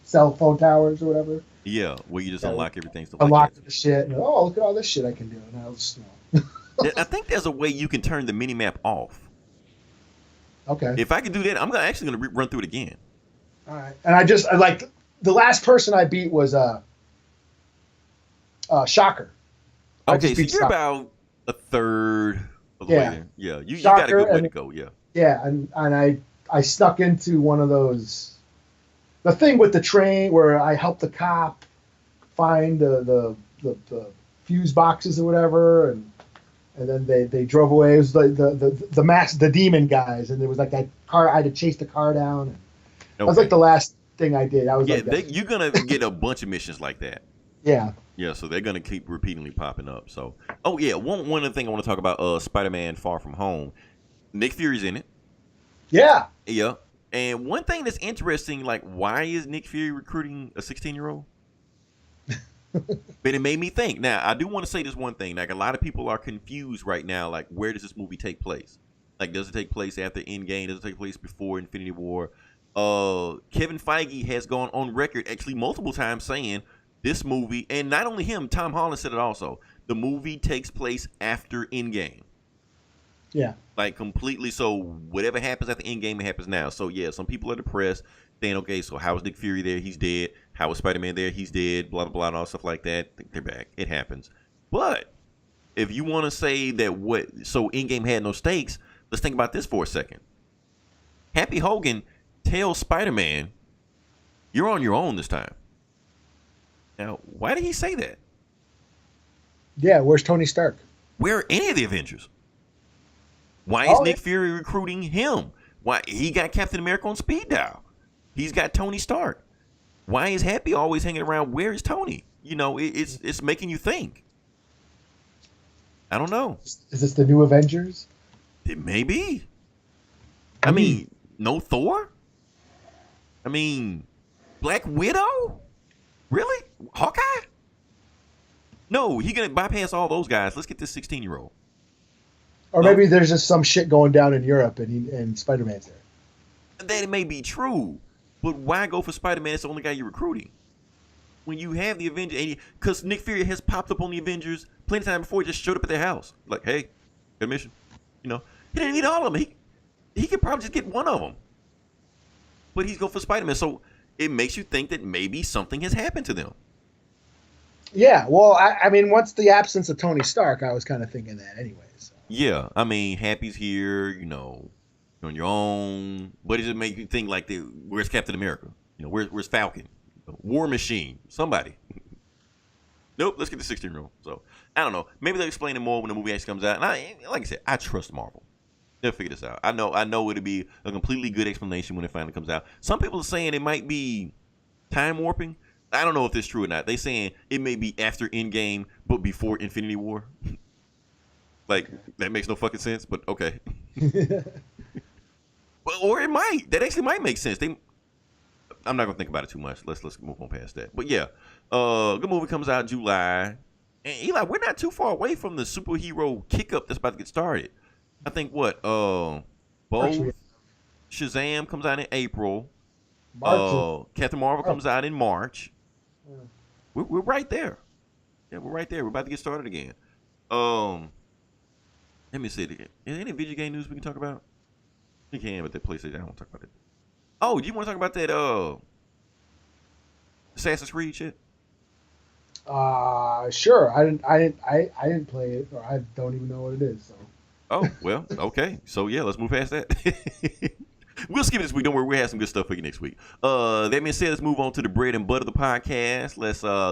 cell phone towers or whatever. Yeah, where you just unlock everything. Unlock the shit. And, look at all this shit I can do. And I was, I think there's a way you can turn the mini map off. Okay. If I can do that, I'm actually gonna run through it again. All right. And I like the last person I beat was Shocker. Okay, so you're about a third of the way there. Yeah, you got a good way to go. Yeah. Yeah, and I snuck into one of those, the thing with the train where I helped the cop find the fuse boxes or whatever, and then they drove away. It was the demon guys, and there was like that car. I had to chase the car down. And that was like the last thing I did. I was you're gonna get a bunch of missions like that. Yeah. Yeah, so they're gonna keep repeatedly popping up. So, one other thing I want to talk about: Spider-Man: Far From Home. Nick Fury's in it. Yeah. Yeah. And one thing that's interesting, like, why is Nick Fury recruiting a 16-year-old? But it made me think. Now, I do want to say this one thing. Like, a lot of people are confused right now. Like, where does this movie take place? Like, does it take place after Endgame? Does it take place before Infinity War? Kevin Feige has gone on record actually multiple times saying this movie, and not only him, Tom Holland said it also, the movie takes place after Endgame. Yeah. Like, completely. So, whatever happens at the Endgame, it happens now. So, yeah, some people are depressed. Saying, okay, so how is Nick Fury there? He's dead. How is Spider-Man there? He's dead. Blah, blah, blah, and all stuff like that. They're back. It happens. But if you want to say that so Endgame had no stakes, let's think about this for a second. Happy Hogan tells Spider-Man, you're on your own this time. Now, why did he say that? Yeah, where's Tony Stark? Where are any of the Avengers? Why is Nick Fury recruiting him? Why he got Captain America on speed dial? He's got Tony Stark. Why is Happy always hanging around? Where is Tony? It's making you think. I don't know. Is this the new Avengers? It may be. I mean, no Thor? I mean, Black Widow? Really? Hawkeye? No, he gonna bypass all those guys. Let's get this 16-year-old. Or maybe there's just some shit going down in Europe and Spider-Man's there. That may be true. But why go for Spider-Man? It's the only guy you're recruiting. When you have the Avengers, because Nick Fury has popped up on the Avengers plenty of time before, he just showed up at their house. Like, hey, got a mission. He didn't need all of them. He could probably just get one of them. but he's going for Spider-Man. So it makes you think that maybe something has happened to them. Yeah, well, I mean, once the absence of Tony Stark, I was kind of thinking that anyway. So. Yeah, I mean, Happy's here, on your own. But does it make you think like, where's Captain America? Where's Falcon? War Machine? Somebody. Nope, let's get the 16-year-old. So, I don't know. Maybe they'll explain it more when the movie actually comes out. And like I said, I trust Marvel. They'll figure this out. I know it'll be a completely good explanation when it finally comes out. Some people are saying it might be time warping. I don't know if it's true or not. They saying it may be after Endgame, but before Infinity War. Like, that makes no fucking sense, but okay. Well, or it might. That actually might make sense. I'm not gonna think about it too much. Let's move on past that. But yeah, good movie comes out July. And Eli, we're not too far away from the superhero kick up that's about to get started. I think both Shazam comes out in April. Captain Marvel comes out in March. Yeah. We're right there. Yeah, we're right there. We're about to get started again. Let me see. Is there any video game news we can talk about? We can, but that PlayStation, I don't want to talk about it. Oh, do you want to talk about that Assassin's Creed shit? Sure. I didn't play it, or I don't even know what it is. So. Oh, well, okay. So yeah, let's move past that. We'll skip it this week. Don't worry, we'll have some good stuff for you next week. That being said, let's move on to the bread and butter of the podcast.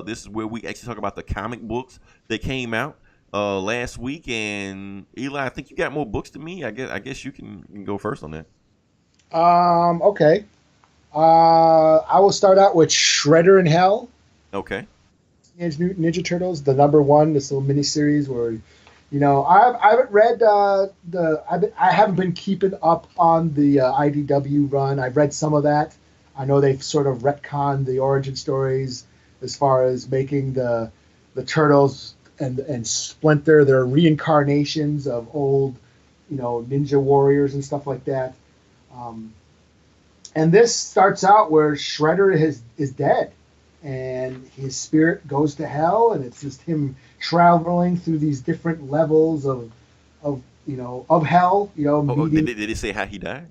This is where we actually talk about the comic books that came out last week. And Eli, I think you got more books than me. I guess you can go first on that. Okay. I will start out with Shredder in Hell. Okay. Teenage Mutant Ninja Turtles, the #1, this little miniseries where, I haven't read I haven't been keeping up on the IDW run. I've read some of that. I know they've sort of retconned the origin stories as far as making the Turtles and Splinter their reincarnations of old, ninja warriors and stuff like that. And this starts out where Shredder is dead, and his spirit goes to hell, and it's just him traveling through these different levels of hell. Did it say how he died?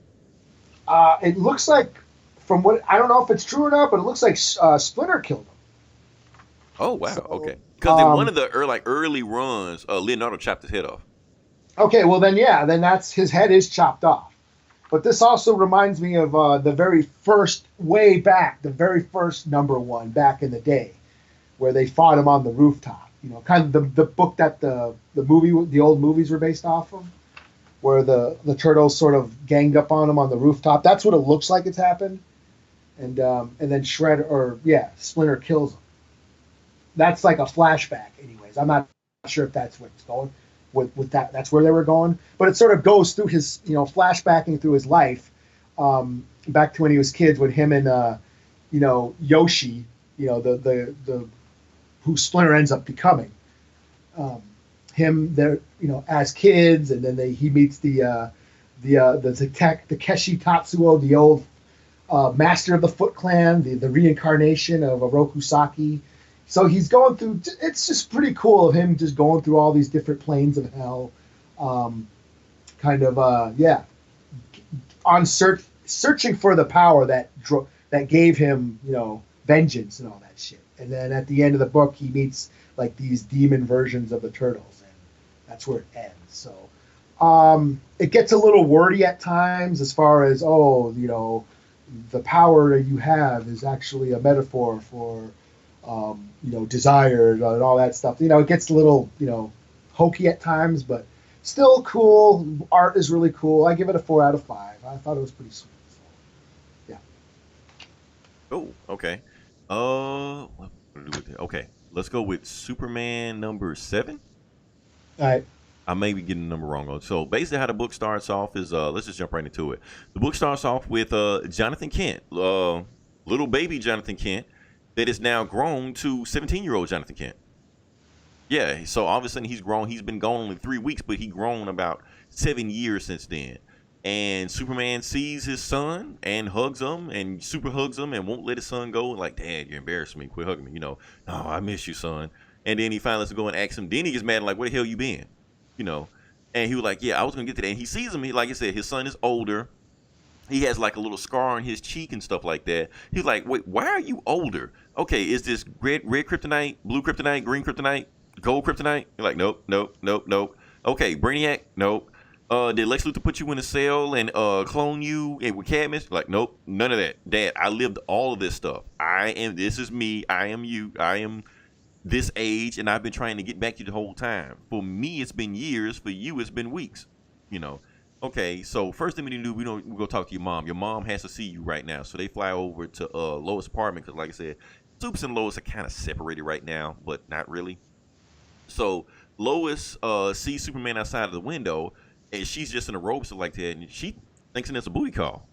It looks like, from what I don't know if it's true or not, but it looks like Splinter killed him. Oh wow, so, okay. Because in one of the early runs, Leonardo chopped his head off. Okay, well then that's his head is chopped off. But this also reminds me of the very first #1 back in the day, where they fought him on the rooftop. Kind of the book that the old movies were based off of, where the Turtles sort of ganged up on him on the rooftop. That's what it looks like it's happened, and then Splinter kills him. That's like a flashback, anyways. I'm not sure if that's where it's going. With that, that's where they were going. But it sort of goes through his, flashbacking through his life, back to when he was kids, with him and, Yoshi, the who Splinter ends up becoming. Him there, as kids, and then he meets the Takeshi Tatsuo, the old master of the Foot Clan, the reincarnation of Oroku Saki. So he's going through. It's just pretty cool of him just going through all these different planes of hell, on searching for the power that gave him, vengeance and all that shit. And then at the end of the book, he meets like these demon versions of the Turtles, and that's where it ends. So it gets a little wordy at times as far as the power that you have is actually a metaphor for. Desired and all that stuff. It gets a little, hokey at times, but still cool. Art is really cool. I give it a 4 out of 5. I thought it was pretty sweet. So, yeah. Oh, okay. Okay. Let's go with Superman #7. All right. I may be getting the number wrong. So basically how the book starts off is, let's just jump right into it. The book starts off with Jonathan Kent, little baby Jonathan Kent, that is now grown to 17-year-old Jonathan Kent. Yeah, so all of a sudden he's grown. He's been gone only 3 weeks, but he's grown about 7 years since then. And Superman sees his son and hugs him and super hugs him and won't let his son go. Like, Dad, you're embarrassing me. Quit hugging me. Oh, I miss you, son. And then he finally lets him go and ask him. Then he gets mad and like, where the hell you been? And he was like, yeah, I was going to get to that. And he sees him. Like I said, his son is older. he has like a little scar on his cheek and stuff like that. He's like, wait, why are you older? Okay, is this red kryptonite, blue kryptonite, green kryptonite, gold kryptonite? You're like, nope, nope, nope, nope. Okay, Brainiac, nope. Did Lex Luthor put you in a cell and clone you and with Cadmus? Like, nope, none of that. Dad, I lived all of this stuff. This is me. I am you. I am this age, and I've been trying to get back to you the whole time. For me, it's been years. For you, it's been weeks. You know. Okay, so first thing we need to do, we go talk to your mom. Your mom has to see you right now. So they fly over to Lois' apartment because, like I said, Supes and Lois are kind of separated right now, but not really. So Lois sees Superman outside of the window, and she's just in a robe, so like that, and she thinks it's a booty call.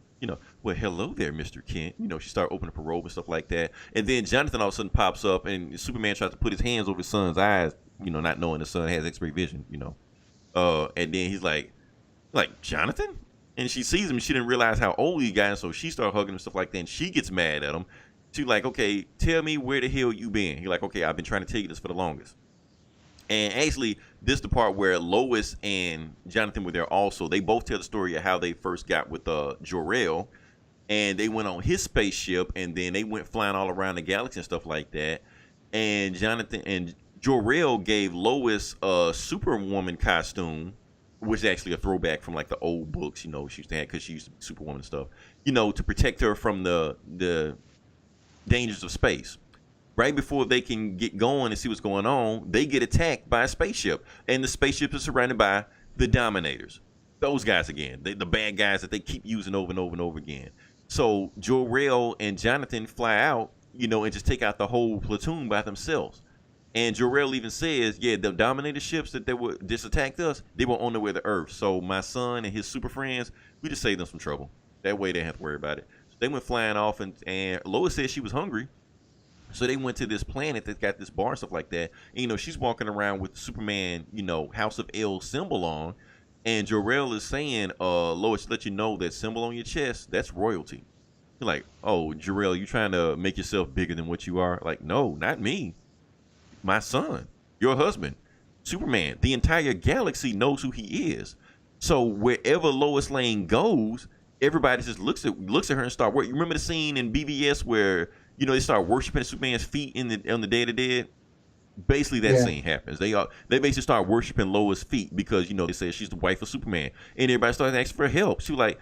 Well, hello there, Mr. Kent. She started opening up her robe and stuff like that. And then Jonathan all of a sudden pops up, and Superman tries to put his hands over his son's eyes, not knowing the son has X-ray vision, and then he's like, Jonathan? And she sees him, and she didn't realize how old he got, so she started hugging him and stuff like that, and she gets mad at him. She's like, okay, tell me where the hell you been. He's like, okay, I've been trying to tell you this for the longest. And actually, this is the part where Lois and Jonathan were there also. They both tell the story of how they first got with Jor-El, and they went on his spaceship, and then they went flying all around the galaxy and stuff like that. And Jonathan and Jor-El gave Lois a Superwoman costume, which is actually a throwback from like the old books, she used to have because she used to be Superwoman and stuff, to protect her from the dangers of space. Right before they can get going and see what's going on, they get attacked by a spaceship. And the spaceship is surrounded by the Dominators. Those guys again, the bad guys that they keep using over and over and over again. So Jor-El and Jonathan fly out, and just take out the whole platoon by themselves. And Jor-El even says, yeah, the Dominator ships that just attacked us, they were on their way to Earth. So my son and his super friends, we just saved them some trouble. That way they didn't have to worry about it. So they went flying off, and Lois said she was hungry. So they went to this planet that's got this bar and stuff like that. And, she's walking around with Superman, House of L symbol on. And Jor-El is saying, Lois, let you know that symbol on your chest, that's royalty. You're like, oh, Jor-El, you trying to make yourself bigger than what you are? Like, no, not me. My son, your husband, Superman. The entire galaxy knows who he is. So wherever Lois Lane goes, everybody just looks at her and start working. You remember the scene in BVS where they start worshiping Superman's feet on the Day of the Dead? Basically, that scene happens. They basically start worshiping Lois' feet because they say she's the wife of Superman, and everybody starts asking for help. She was like,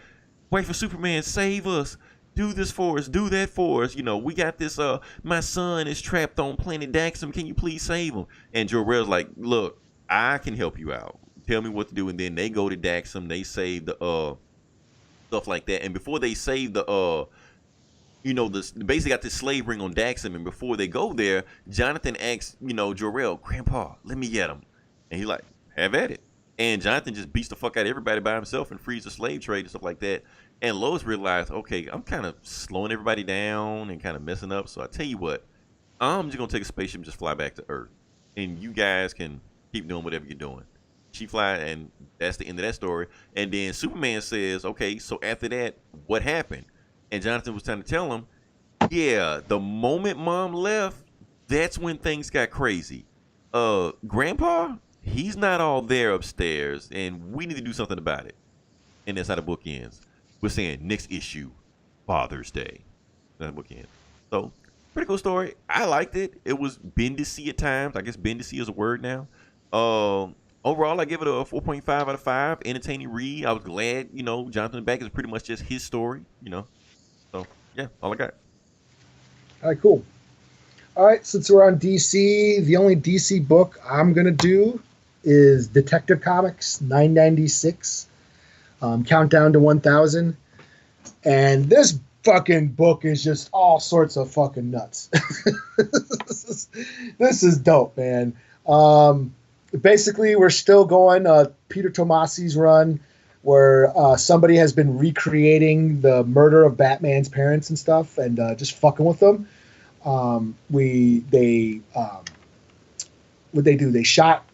"Wife of Superman, save us! Do this for us! Do that for us! We got this. My son is trapped on planet Daxam. Can you please save him?" And Jor-El's like, "Look, I can help you out. Tell me what to do." And then they go to Daxam. They save the stuff like that. And before they save the basically got this slave ring on Daxam, and before they go there, Jonathan asks, Jor-El, "Grandpa, let me get him." And he's like, "Have at it." And Jonathan just beats the fuck out of everybody by himself and frees the slave trade and stuff like that. And Lois realized, okay, I'm kind of slowing everybody down and kind of messing up. So I tell you what, I'm just going to take a spaceship and just fly back to Earth. And you guys can keep doing whatever you're doing. She flies, and that's the end of that story. And then Superman says, okay, so after that, what happened? And Jonathan was trying to tell him, yeah, the moment Mom left, that's when things got crazy. Grandpa, he's not all there upstairs, and we need to do something about it. And that's how the book ends. We're saying next issue, Father's Day. That's how the book ends. So, pretty cool story. I liked it. It was Bendisy at times. I guess Bendisy is a word now. Overall, I give it a 4.5 out of 5. Entertaining read. I was glad, Jonathan Back is pretty much just his story, So, yeah, all I got. All right, cool. All right, since we're on DC, the only DC book I'm going to do is Detective Comics 996, Countdown to 1000. And this fucking book is just all sorts of fucking nuts. This is dope, man. Basically, we're still going Peter Tomasi's run, where somebody has been recreating the murder of Batman's parents and stuff, and just fucking with them. What they do? They shot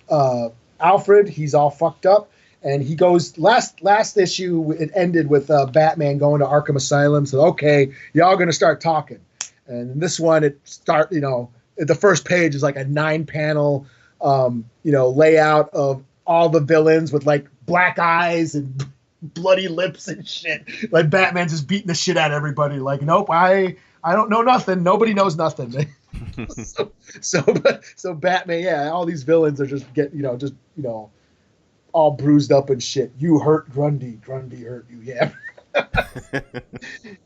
Alfred. He's all fucked up, and he goes. Last issue, it ended with Batman going to Arkham Asylum. So okay, y'all gonna start talking. And in this one, the first page is like a 9-panel, layout of all the villains with like black eyes and bloody lips and shit. Like Batman's just beating the shit out of everybody. Like, nope, I don't know nothing. Nobody knows nothing. so Batman, yeah, all these villains are just all bruised up and shit. You hurt Grundy hurt you, yeah.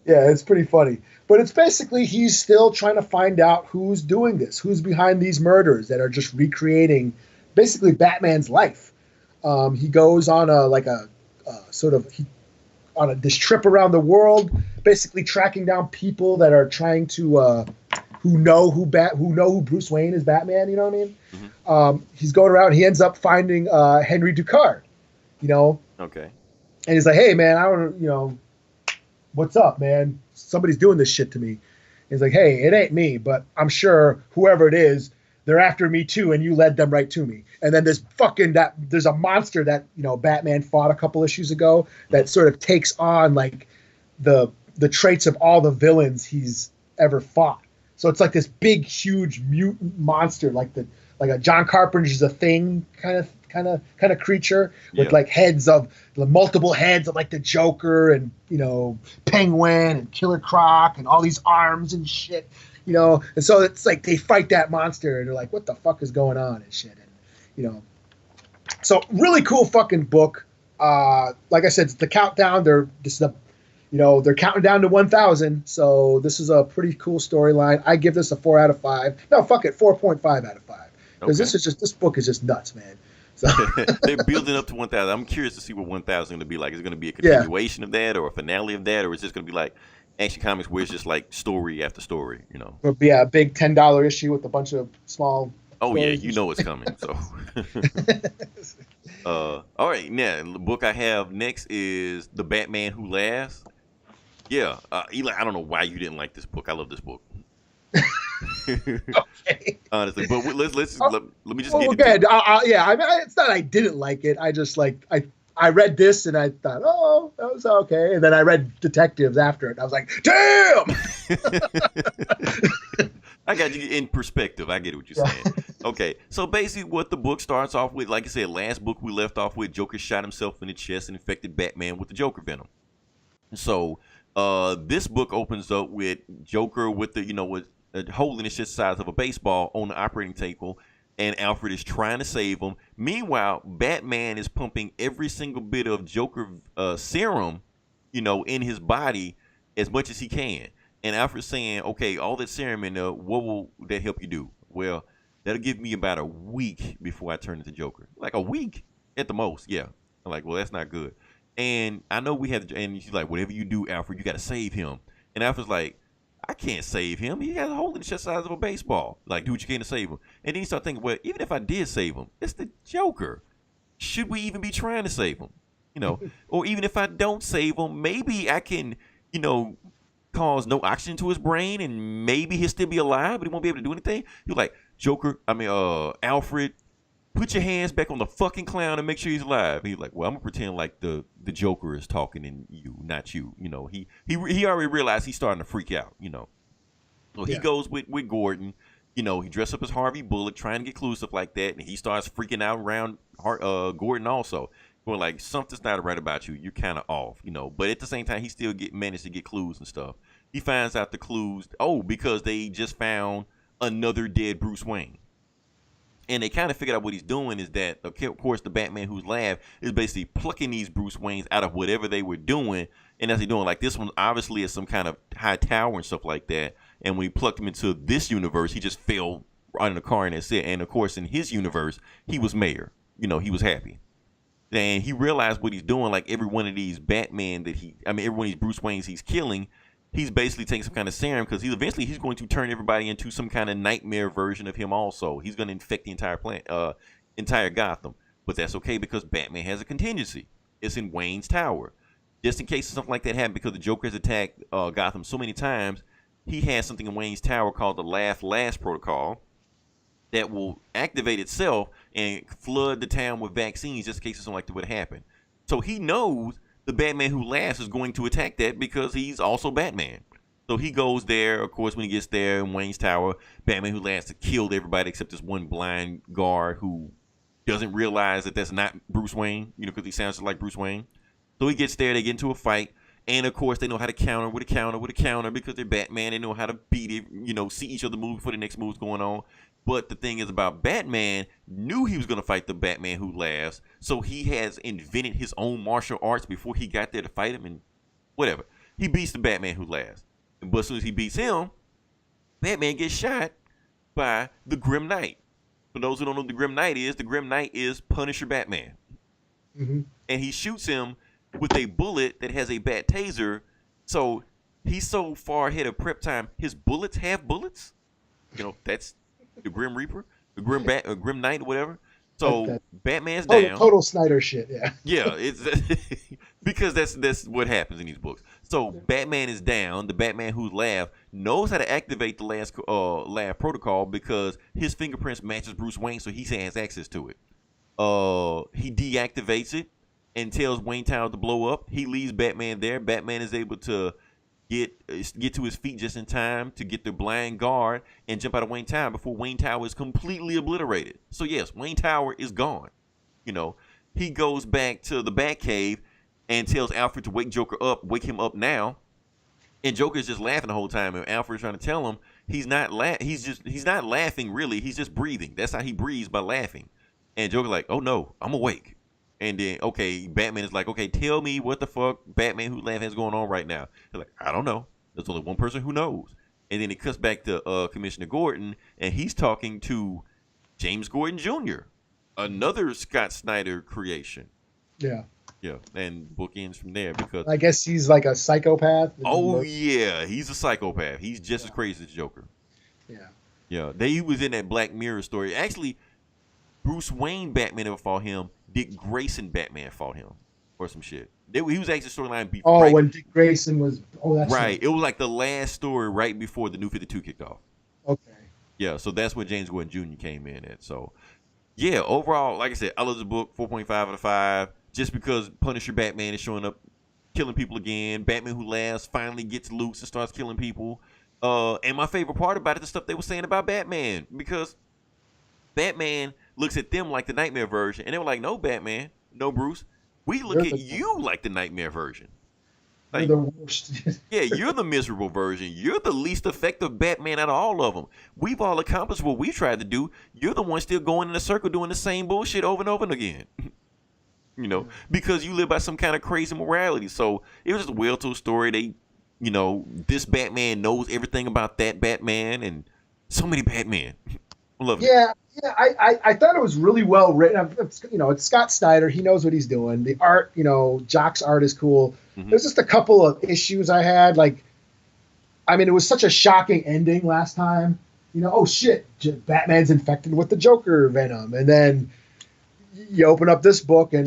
Yeah, it's pretty funny. But it's basically he's still trying to find out who's doing this, who's behind these murders that are just recreating basically Batman's life. He goes on this trip around the world, basically tracking down people that are trying to who know who Bruce Wayne is Batman. You know what I mean? Mm-hmm. He's going around. He ends up finding Henry Ducard. Okay. And he's like, hey man, I don't what's up, man? Somebody's doing this shit to me. He's like, hey, it ain't me, but I'm sure whoever it is, they're after me too, and you led them right to me. And then there's a monster that Batman fought a couple issues ago that sort of takes on like the traits of all the villains he's ever fought. So it's like this big, huge mutant monster, like a John Carpenter's A Thing kind of creature with like multiple heads of like the Joker and Penguin and Killer Croc and all these arms and shit. And so it's like they fight that monster and they're like, what the fuck is going on and shit. And, so really cool fucking book. Like I said, it's the countdown. They're counting down to 1,000. So this is a pretty cool storyline. I give this a 4 out of 5. No, fuck it. 4.5 out of 5. Because this book is just nuts, man. So. They're building up to 1,000. I'm curious to see what 1,000 is going to be like. Is it going to be a continuation of that or a finale of that? Or is this going to be like Action Comics where it's just like story after story, Yeah, a big $10 issue with a bunch of small. Oh stories. Yeah, it's coming. So, all right. Now the book I have next is The Batman Who Laughs. Yeah, Eli, I don't know why you didn't like this book. I love this book. Okay. Honestly, but let me just get into it. Yeah, I mean, it's not I didn't like it. I just I read this and I thought, oh, that was okay. And then I read Detectives after it. And I was like, damn! I got you in perspective. I get what you're saying. Okay, so basically what the book starts off with, like I said, last book we left off with, Joker shot himself in the chest and infected Batman with the Joker venom. So this book opens up with Joker with with a hole in his chest the size of a baseball on the operating table, and Alfred is trying to save him. Meanwhile, Batman is pumping every single bit of Joker serum, in his body as much as he can. And Alfred's saying, okay, all that serum in there, what will that help you do? Well, that'll give me about a week before I turn into Joker. Like a week at the most, yeah. I'm like, well, that's not good. And I know and she's like, whatever you do, Alfred, you got to save him. And Alfred's like, I can't save him. He has a hole in the chest size of a baseball. Like, do what you can to save him. And then you start thinking, well, even if I did save him, it's the Joker. Should we even be trying to save him? Or even if I don't save him, maybe I can, cause no oxygen to his brain and maybe he'll still be alive, but he won't be able to do anything. You're like, Alfred, put your hands back on the fucking clown and make sure he's alive. And he's like, well, I'm gonna pretend like the Joker is talking and you, not you. He already realized he's starting to freak out. So he goes with Gordon. He dressed up as Harvey Bullock, trying to get clues, stuff like that, and he starts freaking out around Gordon also, going like, something's not right about you. You're kind of off, But at the same time, he still managed to get clues and stuff. He finds out the clues. Because they just found another dead Bruce Wayne. And they kind of figured out what he's doing is that, of course, the Batman Who's Laughed is basically plucking these Bruce Waynes out of whatever they were doing. And as they're doing, like this one obviously is some kind of high tower and stuff like that. And when he plucked him into this universe, he just fell right in the car and that's it. And of course, in his universe, he was mayor. He was happy. And he realized what he's doing, like every one of these every one of these Bruce Waynes he's killing, he's basically taking some kind of serum because he's going to turn everybody into some kind of nightmare version of him also. He's going to infect the entire Gotham. But that's okay because Batman has a contingency. It's in Wayne's Tower. Just in case something like that happened because the Joker has attacked Gotham so many times, he has something in Wayne's Tower called the Laugh Last Protocol that will activate itself and flood the town with vaccines just in case something like that would happen. So he knows the Batman Who Laughs is going to attack that because he's also Batman. So he goes there. Of course, when he gets there in Wayne's Tower, Batman Who Laughs killed everybody except this one blind guard who doesn't realize that that's not Bruce Wayne, because he sounds like Bruce Wayne. So he gets there, they get into a fight, and of course they know how to counter with a counter with a counter because they're Batman. They know how to beat it, see each other move before the next move's going on. But the thing is about Batman, knew he was going to fight the Batman who laughs, so he has invented his own martial arts before he got there to fight him, and whatever. He beats the Batman who laughs. But as soon as he beats him, Batman gets shot by the Grim Knight. For those who don't know what the Grim Knight is Punisher Batman. Mm-hmm. And he shoots him with a bullet that has a bat taser. So he's so far ahead of prep time, his bullets have bullets. That's the Grim Reaper, the Grim Knight, or whatever. So Batman's down. Total Snyder shit, yeah. Yeah, it's because that's what happens in these books. So Batman is down. The Batman who laughed knows how to activate the lab protocol because his fingerprints matches Bruce Wayne, so he has access to it. He deactivates it and tells Wayne Tower to blow up. He leaves Batman there. Batman is able to get to his feet just in time to get the blind guard and jump out of Wayne Tower before Wayne Tower is completely obliterated. So yes, Wayne Tower is gone. He goes back to the Batcave and tells Alfred to wake him up now. And Joker's just laughing the whole time, and Alfred's trying to tell him he's not laughing really. He's just breathing. That's how he breathes, by laughing. And Joker's like, "Oh no, I'm awake." And then, Batman is like, "Okay, tell me what the fuck Batman who laughs has going on right now." They're like, "I don't know. There's only one person who knows." And then it cuts back to Commissioner Gordon, and he's talking to James Gordon Jr., another Scott Snyder creation. Yeah. Yeah, and book ends from there because I guess he's like a psychopath. Oh yeah, he's a psychopath. He's just as crazy as Joker. Yeah. Yeah, he was in that Black Mirror story. Actually, Bruce Wayne Batman never fought him. Dick Grayson Batman fought him or some shit. He was actually storyline before. Oh, when Dick Grayson was. Oh, that's right. It was like the last story right before the New 52 kicked off. Okay. Yeah, so that's when James Gordon Jr. came in at. So, yeah, overall, like I said, I love the book. 4.5 out of 5. Just because Punisher Batman is showing up, killing people again. Batman who laughs finally gets loose and starts killing people. And my favorite part about it, the stuff they were saying about Batman, because Batman looks at them like the nightmare version, and they were like, "No, Batman, no, Bruce, we look at you like the nightmare version. Like, you're the worst." Yeah, you're the miserable version. You're the least effective Batman out of all of them. We've all accomplished what we tried to do. You're the one still going in a circle doing the same bullshit over and over again." Because you live by some kind of crazy morality. So it was just a well-told story. They, this Batman knows everything about that Batman, and so many Batman. I love it. Yeah, I thought it was really well written. It's Scott Snyder. He knows what he's doing. The art, Jock's art is cool. Mm-hmm. There's just a couple of issues I had. It was such a shocking ending last time. Oh shit, Batman's infected with the Joker venom, and then you open up this book and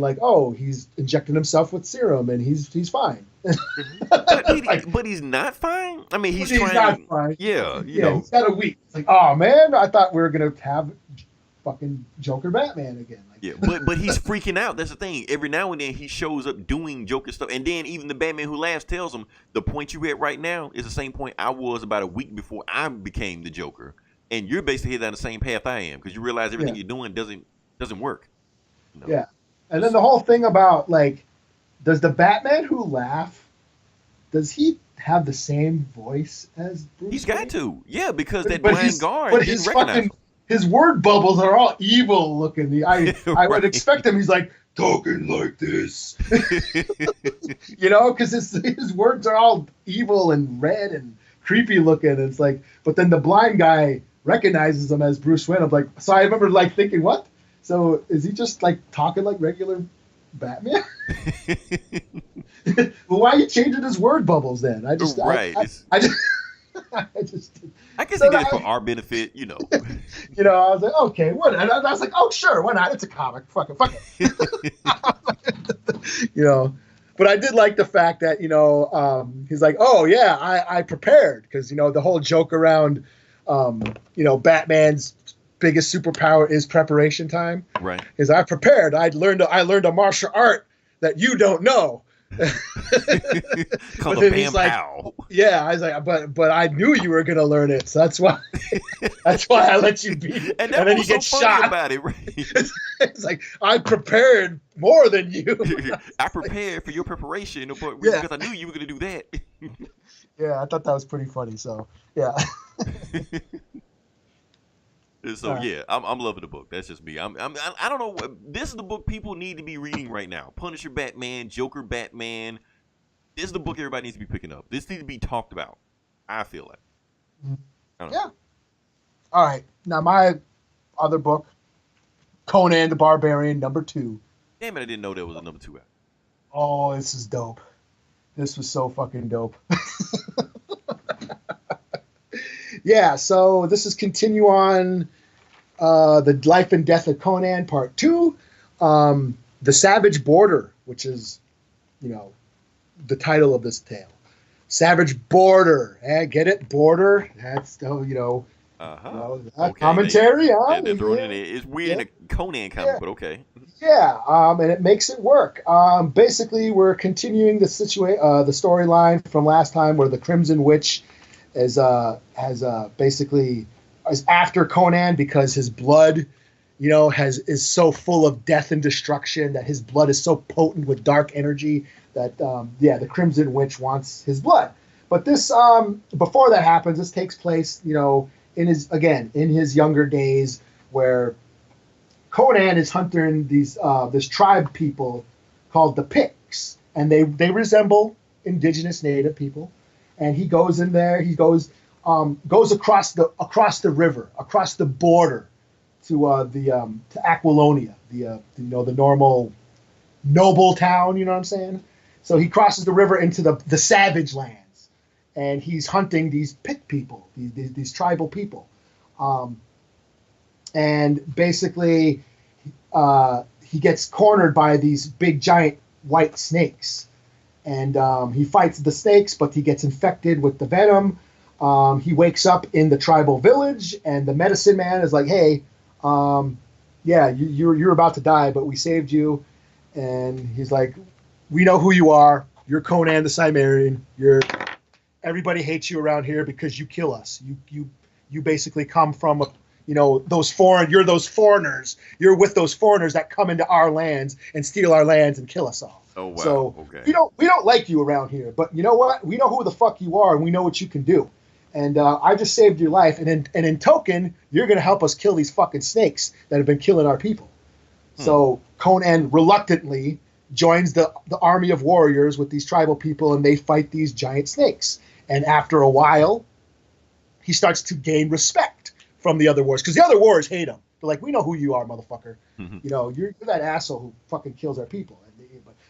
he's injecting himself with serum and he's fine. but he's not fine. I mean, he's not fine. Yeah, he's got a week. It's like, oh man, I thought we were gonna have fucking Joker Batman again. But he's freaking out. That's the thing. Every now and then he shows up doing Joker stuff, and then even the Batman who laughs tells him the point you're at right now is the same point I was about a week before I became the Joker, and you're basically heading down the same path I am because you realize everything you're doing doesn't work. Yeah, and then the whole thing about does the Batman who laugh, does he have the same voice as Bruce? He's got to, yeah, because that but blind guard didn't recognize him. His word bubbles are all evil looking. I would expect him. He's like talking like this, because his words are all evil and red and creepy looking. It's like, but then the blind guy recognizes him as Bruce Wayne. I'm like, so I remember thinking, what? So is he just talking like regular Batman? Well, why are you changing his word bubbles then? I just right. I guess he did it for our benefit, I was like, okay, what? And I was like, oh sure, why not? It's a comic. Fuck it. But I did like the fact that he's like, oh yeah, I prepared because the whole joke around Batman's biggest superpower is preparation time. Right. Because I prepared. I learned a martial art that you don't know. Called But a then bam he's like, pow. yeah, I was like, but I knew you were gonna learn it, so that's why I let you beat it. And And that then he was so gets funny shot. about it, right? It's like I prepared more than you. I prepared for your preparation, but Yeah, because I knew you were gonna do that. yeah, I thought that was pretty funny. So yeah, So yeah, I'm loving the book. That's just me. I don't know. This is the book people need to be reading right now. Punisher, Batman, Joker, Batman. This is the book everybody needs to be picking up. This needs to be talked about. I feel like. I don't know. yeah. All right, now my other book, Conan the Barbarian, #2. Damn it! I didn't know there was a number 2 out. Oh, this is dope. This was so fucking dope. Yeah, so this is continue on the Life and Death of Conan Part 2. The Savage Border, which is, the title of this tale. Savage Border. Get it? Border. That's, Okay, commentary on they're throwing it in. It's weird in a Conan comic, but okay. Yeah, and it makes it work. Basically, we're continuing the storyline from last time, where the Crimson Witch is basically is after Conan because his blood, is so full of death and destruction, that his blood is so potent with dark energy that the Crimson Witch wants his blood. But this before that happens, this takes place, in his younger days, where Conan is hunting this tribe people called the Picts, and they resemble indigenous native people. And he goes in there. He goes across the river, across the border to Aquilonia, the normal noble town. You know what I'm saying? So he crosses the river into the savage lands, and he's hunting these Pict people, these tribal people. And basically, he gets cornered by these big giant white snakes, and he fights the snakes, but he gets infected with the venom. He wakes up in the tribal village, and the medicine man is like, "Hey, you're about to die, but we saved you." And he's like, "We know who you are. You're Conan the Cimmerian. Everybody hates you around here because you kill us. You basically come from you're those foreigners. You're with those foreigners that come into our lands and steal our lands and kill us all. Oh wow. So okay. we don't like you around here, but you know what? We know who the fuck you are, and we know what you can do. And I just saved your life, and in token, you're gonna help us kill these fucking snakes that have been killing our people." So Conan reluctantly joins the army of warriors with these tribal people, and they fight these giant snakes. And after a while, he starts to gain respect from the other warriors, because the other warriors hate him. They're like, "We know who you are, motherfucker. You're that asshole who fucking kills our people."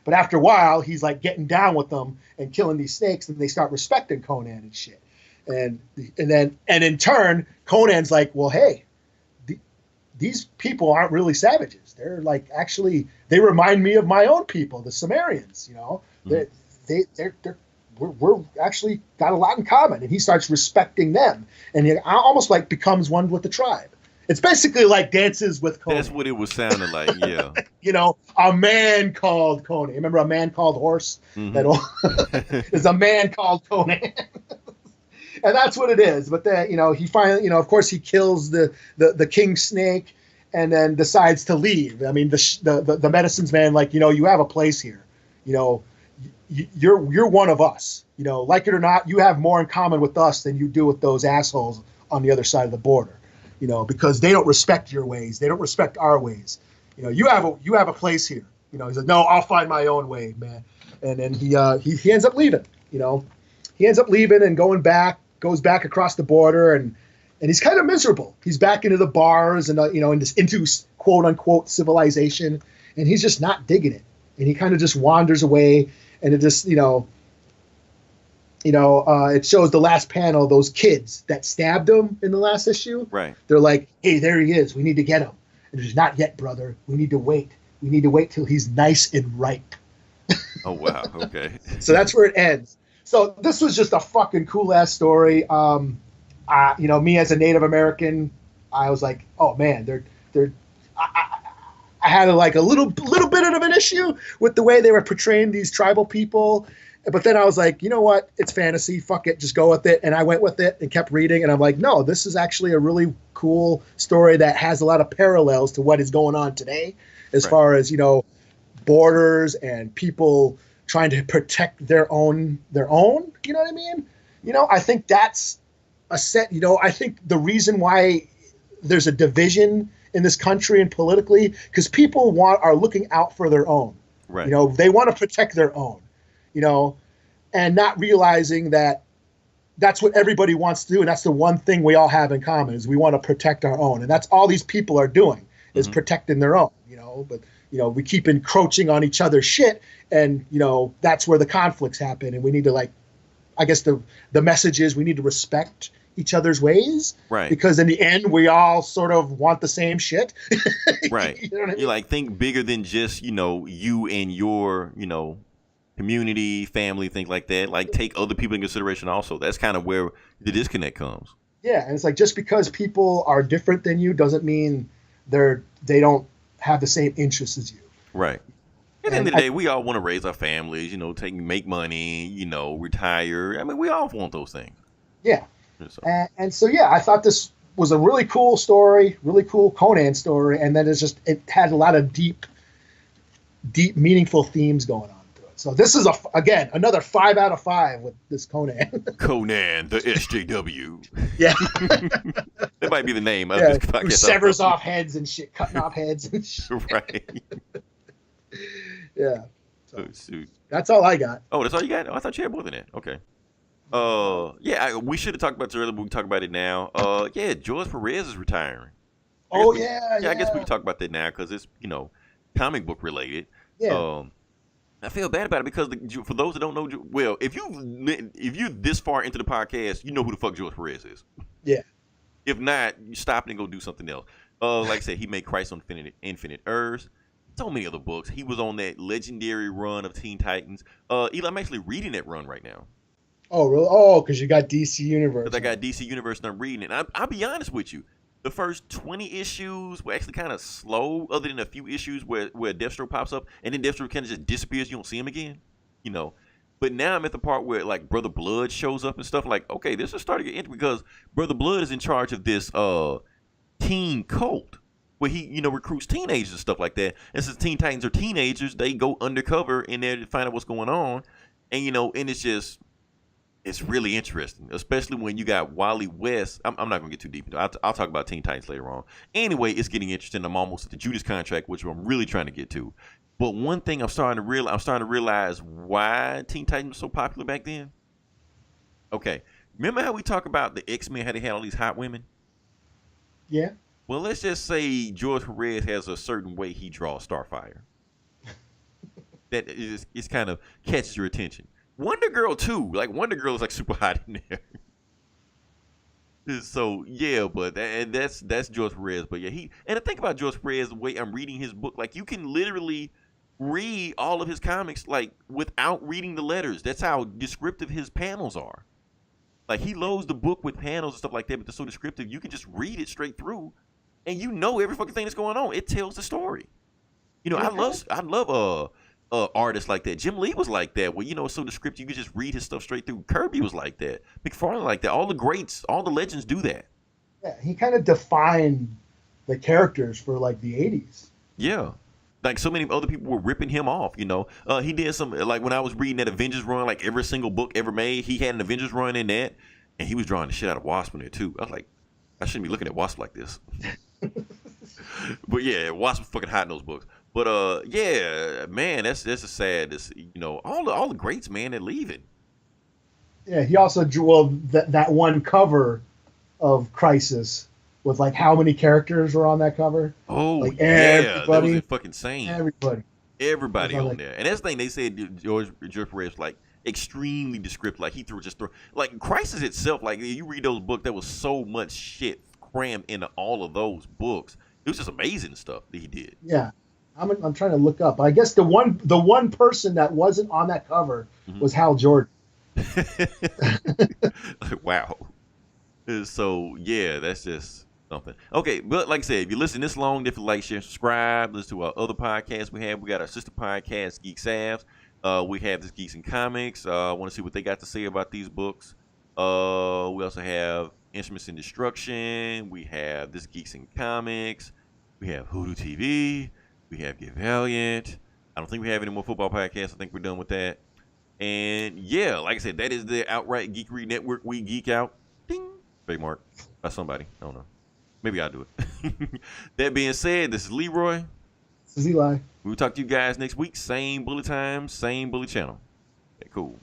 But after a while, he's like getting down with them and killing these snakes, and they start respecting Conan and shit. And in turn, Conan's like, "Well, hey, these people aren't really savages. They're like, actually, they remind me of my own people, the Cimmerians. We're actually got a lot in common." And he starts respecting them, and he almost like becomes one with the tribe. It's basically like Dances with Conan. That's what it was sounding like. Yeah. A man called Conan. Remember A Man Called Horse? There's a man called Conan. And that's what it is. But then, he finally, of course, he kills the king snake, and then decides to leave. I mean, the medicines man, like, you have a place here. You're one of us. Like it or not, you have more in common with us than you do with those assholes on the other side of the border. Because they don't respect your ways. They don't respect our ways. You have a place here. He's like, "No, I'll find my own way, man." And then he ends up leaving. He ends up leaving and goes back across the border, and he's kind of miserable. He's back into the bars and into quote unquote civilization, and he's just not digging it. And he kind of just wanders away, and it just it shows the last panel, those kids that stabbed him in the last issue. Right. They're like, "Hey, there he is. We need to get him." And he's, "Not yet, brother. We need to wait. We need to wait till he's nice and ripe." Oh wow. Okay. So that's where it ends. So this was just a fucking cool ass story. Me as a Native American, I was like, "Oh man, I had like a little bit of an issue with the way they were portraying these tribal people. But then I was like, you know what? It's fantasy. Fuck it. Just go with it. And I went with it and kept reading. And I'm like, no, this is actually a really cool story that has a lot of parallels to what is going on today as far as, borders and people trying to protect their own, you know what I mean? I think that's a set, I think the reason why there's a division in this country and politically, because people are looking out for their own. Right. They want to protect their own. And not realizing that that's what everybody wants to do. And that's the one thing we all have in common is we want to protect our own. And that's all these people are doing is protecting their own, but, we keep encroaching on each other's shit. And, that's where the conflicts happen. And we need to I guess the message is we need to respect each other's ways. Right. Because in the end, we all sort of want the same shit. Right. You know what I mean? You think bigger than just, you and your, community, family, things like that. Like take other people in consideration also. That's kind of where the disconnect comes. Yeah, and it's like just because people are different than you doesn't mean they don't have the same interests as you. Right. At the end of the day, we all want to raise our families, make money, retire. I mean, we all want those things. Yeah. So. And so, yeah, I thought this was a really cool story, really cool Conan story. And then it had a lot of deep, meaningful themes going on. So this is again another 5 out of 5 with this Conan. Conan the SJW. Yeah, that might be the name of this podcast. Who severs off heads and shit, cutting off heads and shit. Right. Yeah. So, that's all I got. Oh, that's all you got? Oh, I thought you had more than that. Okay. Yeah, we should have talked about it earlier, but we can talk about it now. Yeah, George Perez is retiring. Oh yeah. I guess we can talk about that now because it's comic book related. Yeah. I feel bad about it because for those that don't know, well, if you're this far into the podcast, you know who the fuck George Perez is. Yeah. If not, you stop and go do something else. Like I said, he made Christ on Infinite Earths. So many other books. He was on that legendary run of Teen Titans. Eli, I'm actually reading that run right now. Oh, really? Oh, because you got DC Universe. Because I got DC Universe and I'm reading it. I'll be honest with you. The first 20 issues were actually kind of slow, other than a few issues where Deathstroke pops up, and then Deathstroke kind of just disappears. You don't see him again, But now I'm at the part where, like, Brother Blood shows up and stuff. Like, okay, this is starting to get interesting because Brother Blood is in charge of this teen cult where he, recruits teenagers and stuff like that. And since Teen Titans are teenagers, they go undercover in there to find out what's going on. And, and it's just... It's really interesting, especially when you got Wally West. I'm not going to get too deep into it. I'll talk about Teen Titans later on. Anyway, it's getting interesting. I'm almost at the Judas contract, which I'm really trying to get to. But one thing I'm starting to realize why Teen Titans was so popular back then. Okay, remember how we talk about the X-Men, how they had all these hot women? Yeah. Well, let's just say George Perez has a certain way he draws Starfire. That is kind of catches your attention. Wonder Girl too. Like Wonder Girl is like super hot in there. So yeah, but that's George Perez. But yeah, and the thing about George Perez, the way I'm reading his book, like you can literally read all of his comics like without reading the letters. That's how descriptive his panels are. Like he loads the book with panels and stuff like that, but they're so descriptive you can just read it straight through, and every fucking thing that's going on. It tells the story. I love artists like that. Jim Lee was like that, where it's so descriptive you could just read his stuff straight through. Kirby was like that. McFarlane like that. All the greats, all the legends do that. Yeah, he kind of defined the characters for like the 80s. Yeah. Like so many other people were ripping him off, He did some, like when I was reading that Avengers run, like every single book ever made, he had an Avengers run in that, and he was drawing the shit out of Wasp in there too. I was like, I shouldn't be looking at Wasp like this. But yeah, Wasp was fucking hot in those books. But yeah, man, that's a sad. All the greats, man, they're leaving. Yeah, he also drew that one cover of Crisis with like how many characters were on that cover. Oh like, yeah, that was fucking insane. Everybody on there, and that's the thing they said. George Perez was like extremely descriptive. Like he threw like Crisis itself. Like you read those books, there was so much shit crammed into all of those books. It was just amazing stuff that he did. Yeah. I'm trying to look up. I guess the one person that wasn't on that cover was Hal Jordan. Wow. So yeah, that's just Something. Okay, but like I said, if you listen this long, definitely like, share, subscribe. Listen to our other podcasts we have. We got our sister podcast, Geek Savs. We have this Geeks and Comics. I want to see what they got to say about these books. We also have Instruments in Destruction. We have this Geeks and Comics. We have Hoodoo TV. We have Get Valiant. I don't think we have any more football podcasts. I think we're done with that. And yeah, like I said, that is the Outright Geekery Network. We geek out. Ding. Trademark by somebody. I don't know. Maybe I'll do it. That being said, this is Leroy. This is Eli. We will talk to you guys next week. Same bully time, same bully channel. Okay, cool.